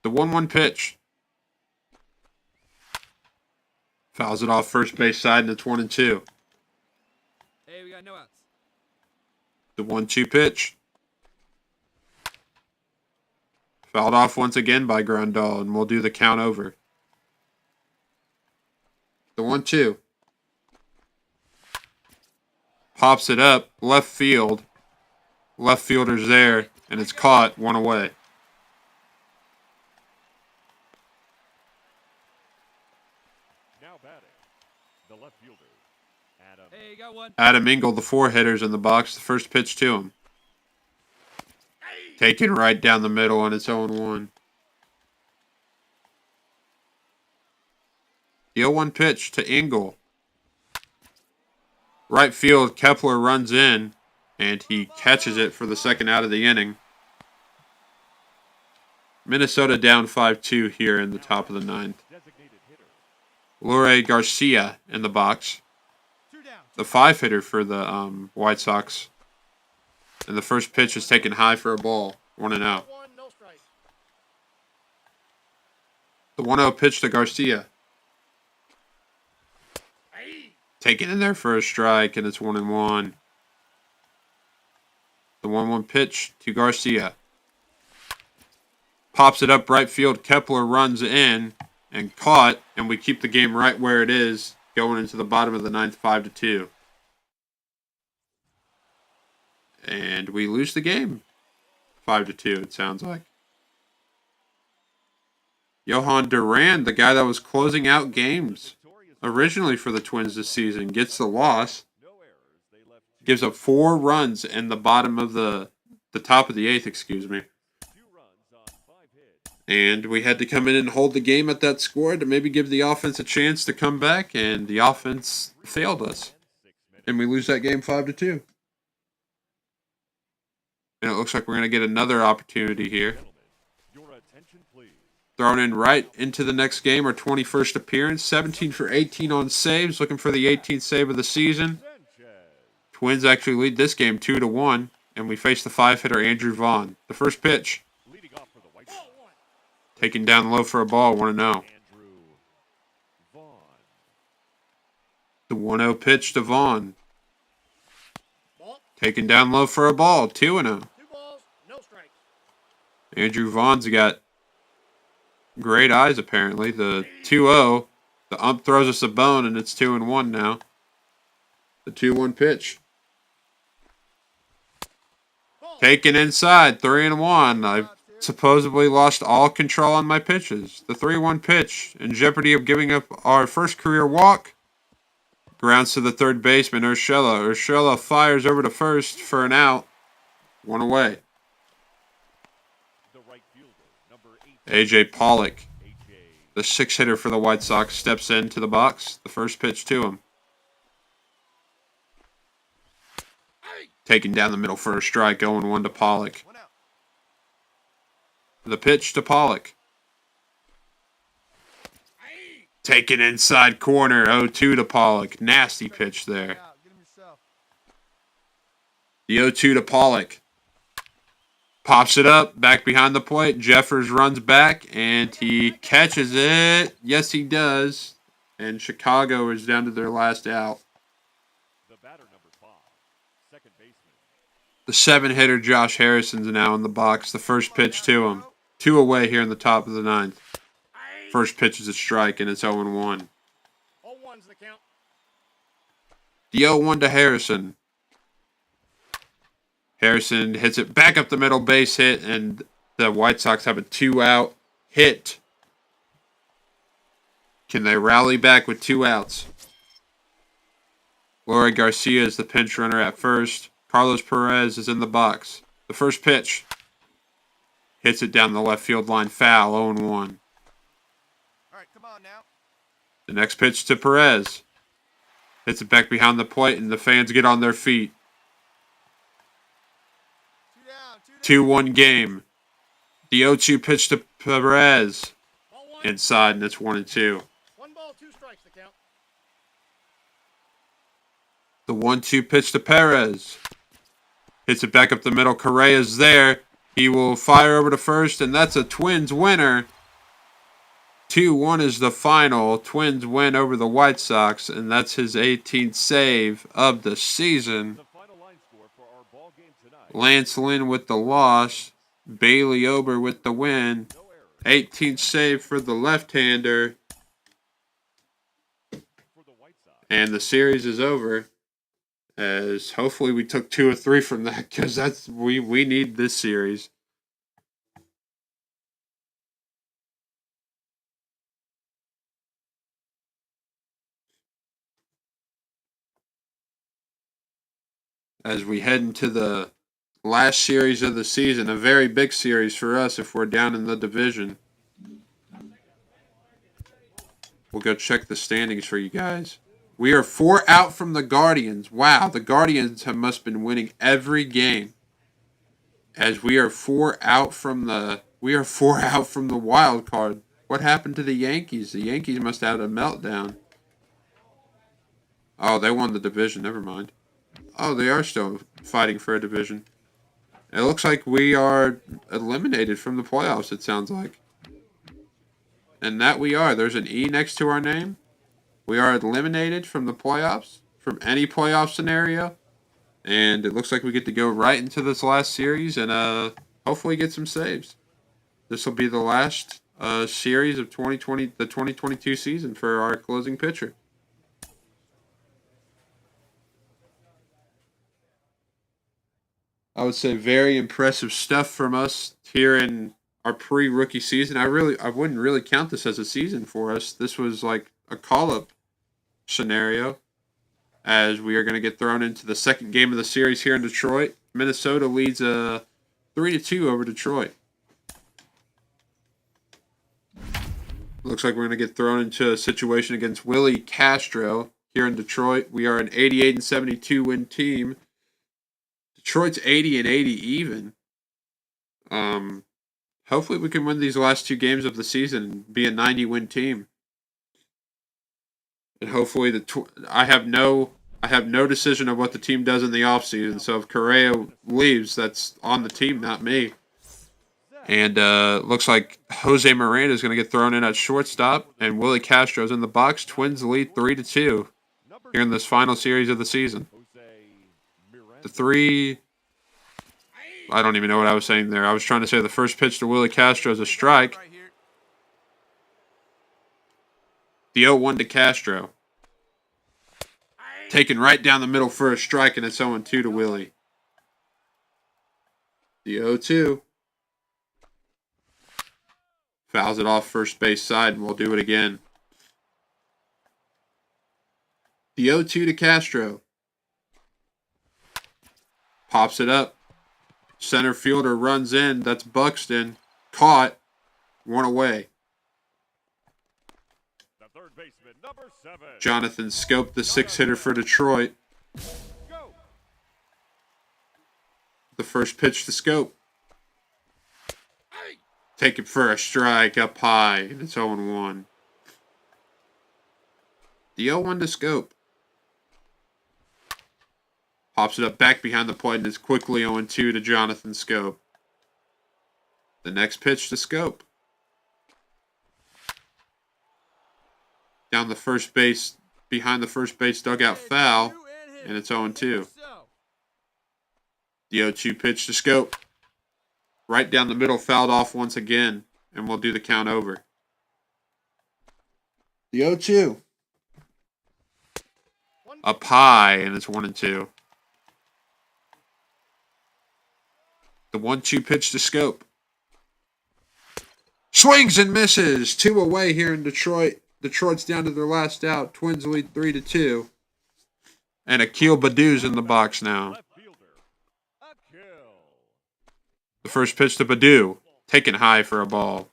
The 1-1 pitch. Fouls it off first base side, and it's 1-2. Hey, we got no outs. The 1-2 pitch. Fouled off once again by Grandal, and we'll do the count over. The 1-2. Pops it up, left field. Left fielder's there, and it's caught, 1 away. Now batting, the left fielder, Adam. Hey, got one. Adam Engel, the 4-hitter's in the box. The first pitch to him. Taken right down the middle, and it's 0-1. The 0-1 pitch to Engel. Right field, Kepler runs in, and he catches it for the second out of the inning. Minnesota down 5-2 here in the top of the 9th. Leury Garcia in the box. The 5-hitter for the White Sox. And the first pitch is taken high for a ball. 1-0. The 1-0 pitch to Garcia. Taken in there for a strike, and it's 1-1. The 1-1 pitch to Garcia. Pops it up right field. Kepler runs in and caught, and we keep the game right where it is, going into the bottom of the 9th, 5-2. And we lose the game. 5-2, it sounds like. Johan Duran, the guy that was closing out games originally for the Twins this season, gets the loss. Gives up 4 runs in the bottom of the top of the 8th, excuse me. And we had to come in and hold the game at that score to maybe give the offense a chance to come back, and the offense failed us. And we lose that game 5-2. And it looks like we're going to get another opportunity here. Thrown in right into the next game, our 21st appearance. 17 for 18 on saves, looking for the 18th save of the season. Twins actually lead this game 2-1, and we face the 5-hitter Andrew Vaughn. The first pitch. Taken down low for a ball, 1-0. The 1-0 pitch to Vaughn. Taken down low for a ball, 2-0. 2 balls, no strikes. Andrew Vaughn's got great eyes, apparently. The 2-0, the ump throws us a bone, and it's 2-1 now. The 2-1 pitch. Taken inside, 3-1. I supposedly lost all control on my pitches. The 3-1 pitch, in jeopardy of giving up our first career walk. Grounds to the third baseman, Urshela. Urshela fires over to first for an out. 1 away. A.J. Pollock, the 6-hitter for the White Sox, steps into the box. The first pitch to him. Taken down the middle for a strike, 0-1 to Pollock. The pitch to Pollock. Taken inside corner, 0-2 to Pollock. Nasty pitch there. The 0-2 to Pollock. Pops it up, back behind the plate. Jeffers runs back, and he catches it. Yes, he does. And Chicago is down to their last out. The 7-hitter Josh Harrison's now in the box. The first pitch to him. 2 away here in the top of the 9th. First pitch is a strike, and it's 0-1. 0-1's the count. The 0-1 to Harrison. Harrison hits it back up the middle, base hit, and the White Sox have a 2-out hit. Can they rally back with 2 outs? Lori Garcia is the pinch runner at first. Carlos Perez is in the box. The first pitch. Hits it down the left field line, foul, 0-1. All right, come on now. The next pitch to Perez. Hits it back behind the plate, and the fans get on their feet. 2-1 game. The 0-2 pitch to Perez. Inside, and it's 1-2. 1 ball, 2 strikes the count. The 1-2 pitch to Perez. Hits it back up the middle. Correa's there. He will fire over to first, and that's a Twins winner. 2-1 is the final. Twins win over the White Sox, and that's his 18th save of the season. Lance Lynn with the loss. Bailey Ober with the win. 18th save for the left-hander. And the series is over. As hopefully we took 2 or 3 from that, because we need this series. As we head into the last series of the season, a very big series for us if we're down in the division. We'll go check the standings for you guys. We are 4 out from the Guardians. Wow, the Guardians must have been winning every game. As we are 4 out from the wild card. What happened to the Yankees? The Yankees must have had a meltdown. Oh, they won the division. Never mind. Oh, they are still fighting for a division. It looks like we are eliminated from the playoffs, it sounds like. And that we are. There's an E next to our name. We are eliminated from the playoffs, from any playoff scenario. And it looks like we get to go right into this last series and hopefully get some saves. This will be the last series of the 2022 season for our closing pitcher. I would say very impressive stuff from us here in our pre-rookie season. I wouldn't really count this as a season for us. This was like a call-up scenario, as we are going to get thrown into the second game of the series here in Detroit. Minnesota leads 3-2 over Detroit. Looks like we're going to get thrown into a situation against Willie Castro here in Detroit. We are an 88-72 win team. Detroit's 80-80 even. Hopefully we can win these last two games of the season and be a 90-win team. And hopefully I have no decision of what the team does in the offseason. So if Correa leaves, that's on the team, not me. And looks like Jose Miranda is going to get thrown in at shortstop, and Willie Castro's in the box. Twins lead 3-2 here in this final series of the season. I don't even know what I was saying there. I was trying to say the first pitch to Willie Castro is a strike. The 0-1 to Castro. Taken right down the middle for a strike, and it's 0-2 to Willie. The 0-2. Fouls it off first base side, and we'll do it again. The 0-2 to Castro. Pops it up. Center fielder runs in. That's Buxton. Caught. One away. The third baseman, number 7. Jonathan Scope, the 6-hitter for Detroit. Go. The first pitch to Scope. Take it for a strike up high, and it's 0-1. The 0-1 to Scope. Pops it up back behind the plate, and it's quickly 0-2 to Jonathan Scope. The next pitch to Scope. Down the first base, behind the first base dugout foul, and it's 0-2. The 0-2 pitch to Scope. Right down the middle, fouled off once again, and we'll do the count over. The 0-2. Up high, and it's 1-2. The 1-2 pitch to Scope. Swings and misses. 2 away here in Detroit. Detroit's down to their last out. Twins lead 3-2. And Akil Badu's in the box now. The first pitch to Badu. Taken high for a ball.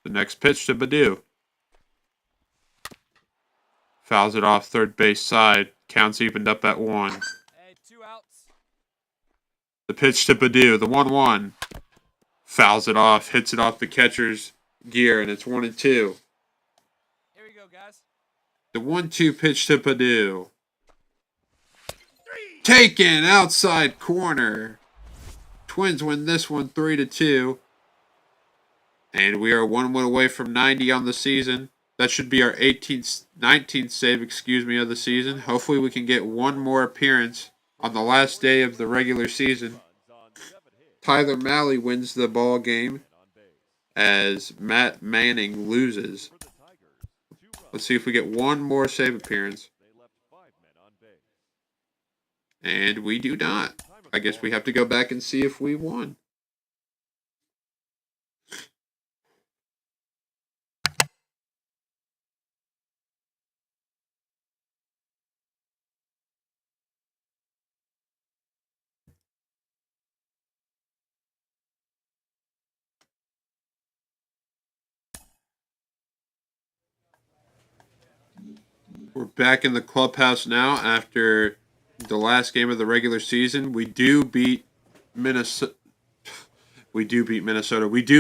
The next pitch to Badu. Fouls it off third base side. Counts evened up at 1. Hey, 2 outs. The pitch to Badu. The 1-1. Fouls it off. Hits it off the catcher's gear, and it's 1-2. Here we go, guys. The 1-2 pitch to Badu. Taken outside corner. Twins win this one 3-2. And we are 1 win away from 90 on the season. That should be our 19th save, of the season. Hopefully we can get one more appearance on the last day of the regular season. Tyler Malley wins the ball game as Matt Manning loses. Let's see if we get one more save appearance. And we do not. I guess we have to go back and see if we won. We're back in the clubhouse now after the last game of the regular season. We do beat Minnesota. We do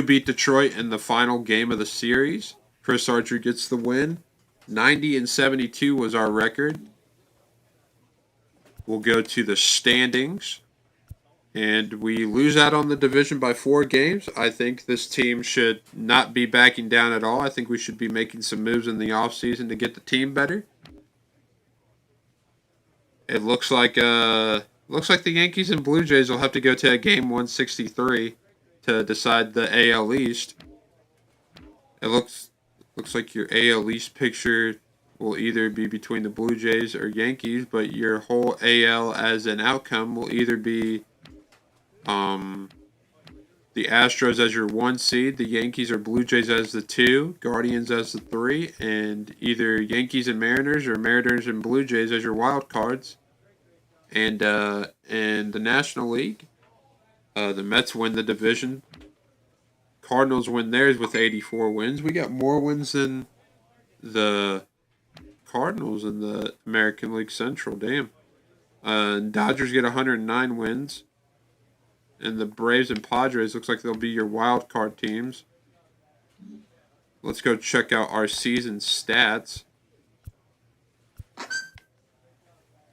beat Detroit in the final game of the series. Chris Archer gets the win. 90-72 was our record. We'll go to the standings. And we lose out on the division by 4 games. I think this team should not be backing down at all. I think we should be making some moves in the offseason to get the team better. It looks like the Yankees and Blue Jays will have to go to a game 163 to decide the AL East. It looks like your AL East picture will either be between the Blue Jays or Yankees, but your whole AL as an outcome will either be The Astros as your 1 seed, the Yankees or Blue Jays as the 2, Guardians as the 3, and either Yankees and Mariners or Mariners and Blue Jays as your wild cards. And in the National League, the Mets win the division. Cardinals win theirs with 84 wins. We got more wins than the Cardinals in the American League Central. Damn. Dodgers get 109 wins. And the Braves and Padres looks like they'll be your wild card teams. Let's go check out our season stats.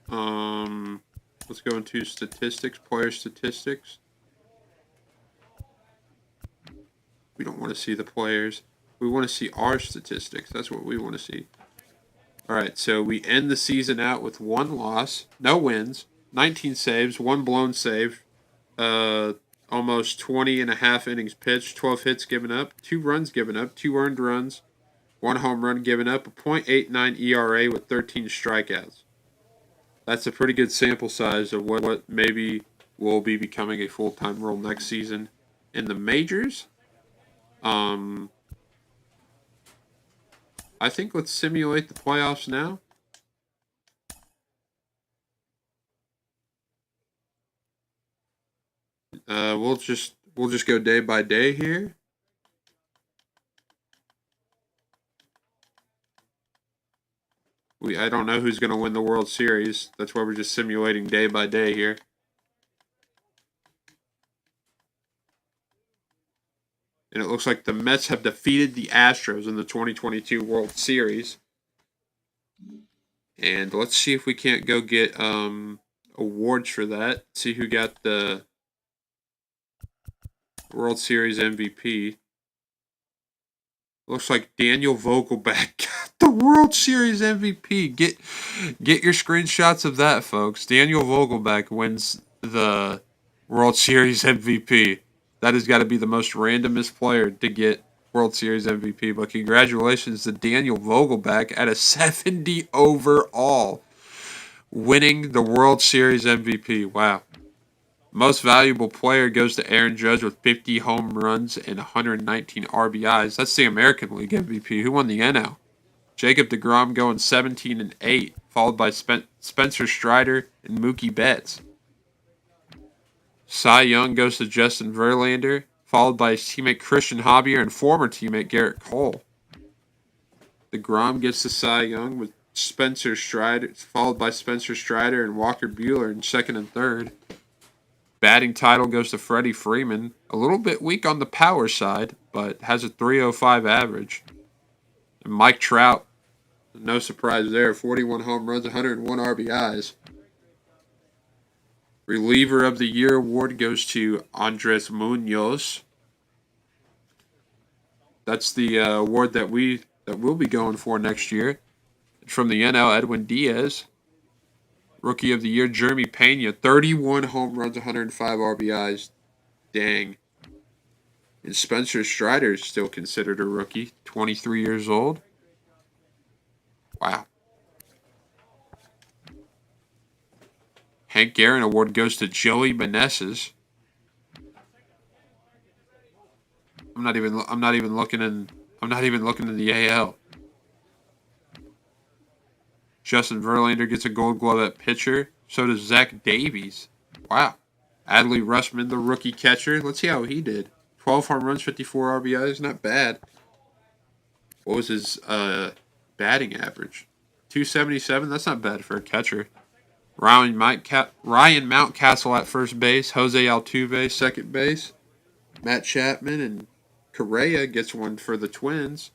Let's go into statistics, player statistics. We don't want to see the players. We want to see our statistics. That's what we want to see. All right, so we end the season out with 1 loss, no wins, 19 saves, 1 blown save, almost 20 and a half innings pitched, 12 hits given up, 2 runs given up, 2 earned runs, 1 home run given up, a .89 ERA with 13 strikeouts. That's a pretty good sample size of what maybe will be becoming a full-time role next season in the majors. I think let's simulate the playoffs now. We'll just go day by day here. I don't know who's going to win the World Series. That's why we're just simulating day by day here. And it looks like the Mets have defeated the Astros in the 2022 World Series. And let's see if we can't go get awards for that. See who got the World Series MVP. Looks like Daniel Vogelbach got the World Series MVP. Get your screenshots of that, folks. Daniel Vogelbach wins the World Series MVP. That has got to be the most randomest player to get World Series MVP. But congratulations to Daniel Vogelbach at a 70 overall, winning the World Series MVP. Wow. Most valuable player goes to Aaron Judge with 50 home runs and 119 RBIs. That's the American League MVP. Who won the NL? Jacob deGrom going 17 and 8, followed by Spencer Strider and Mookie Betts. Cy Young goes to Justin Verlander, followed by his teammate Christian Javier and former teammate Garrett Cole. DeGrom gets the Cy Young with Spencer Strider, followed by Spencer Strider and Walker Buehler in second and third. Batting title goes to Freddie Freeman, a little bit weak on the power side, but has a .305 average. And Mike Trout, no surprise there, 41 home runs, 101 RBIs. Reliever of the Year award goes to Andres Munoz. That's the award that we'll be going for next year. From the NL, Edwin Diaz. Rookie of the Year, Jeremy Pena, 31 home runs, 105 RBIs. Dang. And Spencer Strider is still considered a rookie, 23 years old. Wow. Hank Aaron Award goes to Joey Meneses. I'm not even looking in the AL. Justin Verlander gets a Gold Glove at pitcher. So does Zach Davies. Wow. Adley Rutschman, the rookie catcher. Let's see how he did. 12 home runs, 54 RBIs. Not bad. What was his batting average? 277. That's not bad for a catcher. Ryan Mountcastle at first base. Jose Altuve second base. Matt Chapman and Correa gets one for the Twins.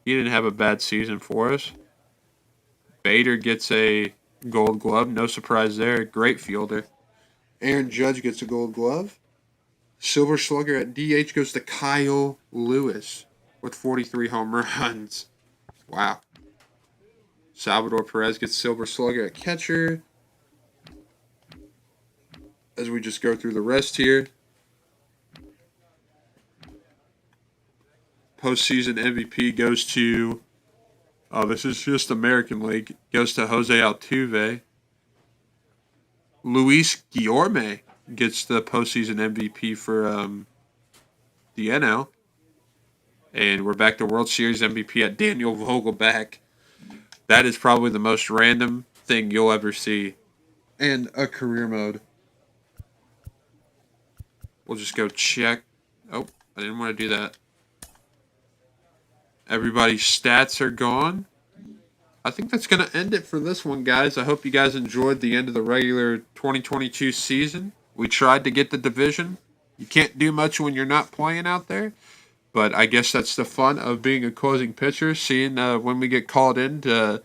He didn't have a bad season for us. Bader gets a Gold Glove. No surprise there. Great fielder. Aaron Judge gets a Gold Glove. Silver Slugger at DH goes to Kyle Lewis with 43 home runs. Wow. Salvador Perez gets Silver Slugger at catcher. As we just go through the rest here. Postseason MVP goes to, this is just American League, goes to Jose Altuve. Luis Guillorme gets the postseason MVP for the NL. And we're back to World Series MVP at Daniel Vogelback. That is probably the most random thing you'll ever see in a career mode. We'll just go check. Oh, I didn't want to do that. Everybody's stats are gone. I think that's going to end it for this one, guys. I hope you guys enjoyed the end of the regular 2022 season. We tried to get the division. You can't do much when you're not playing out there. But I guess that's the fun of being a closing pitcher, seeing when we get called in to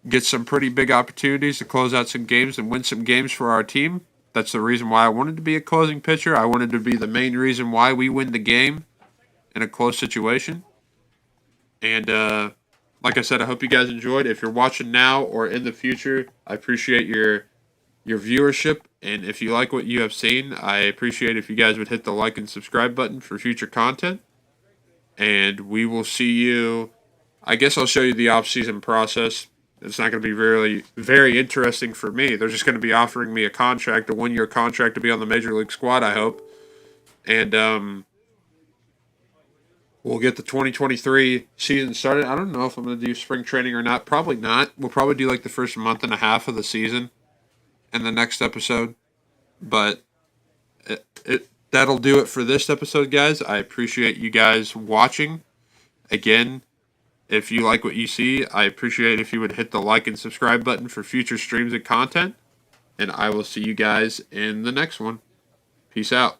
get some pretty big opportunities to close out some games and win some games for our team. That's the reason why I wanted to be a closing pitcher. I wanted to be the main reason why we win the game in a close situation. And like I said, I hope you guys enjoyed. If you're watching now or in the future, I appreciate your viewership. And if you like what you have seen, I appreciate if you guys would hit the like and subscribe button for future content. And we will see you. I guess I'll show you the off-season process. It's not going to be really very interesting for me. They're just going to be offering me a contract, a 1-year contract to be on the Major League squad, I hope. And we'll get the 2023 season started. I don't know if I'm going to do spring training or not. Probably not. We'll probably do like the first month and a half of the season in the next episode. But that'll do it for this episode, guys. I appreciate you guys watching. Again, if you like what you see, I appreciate if you would hit the like and subscribe button for future streams and content. And I will see you guys in the next one. Peace out.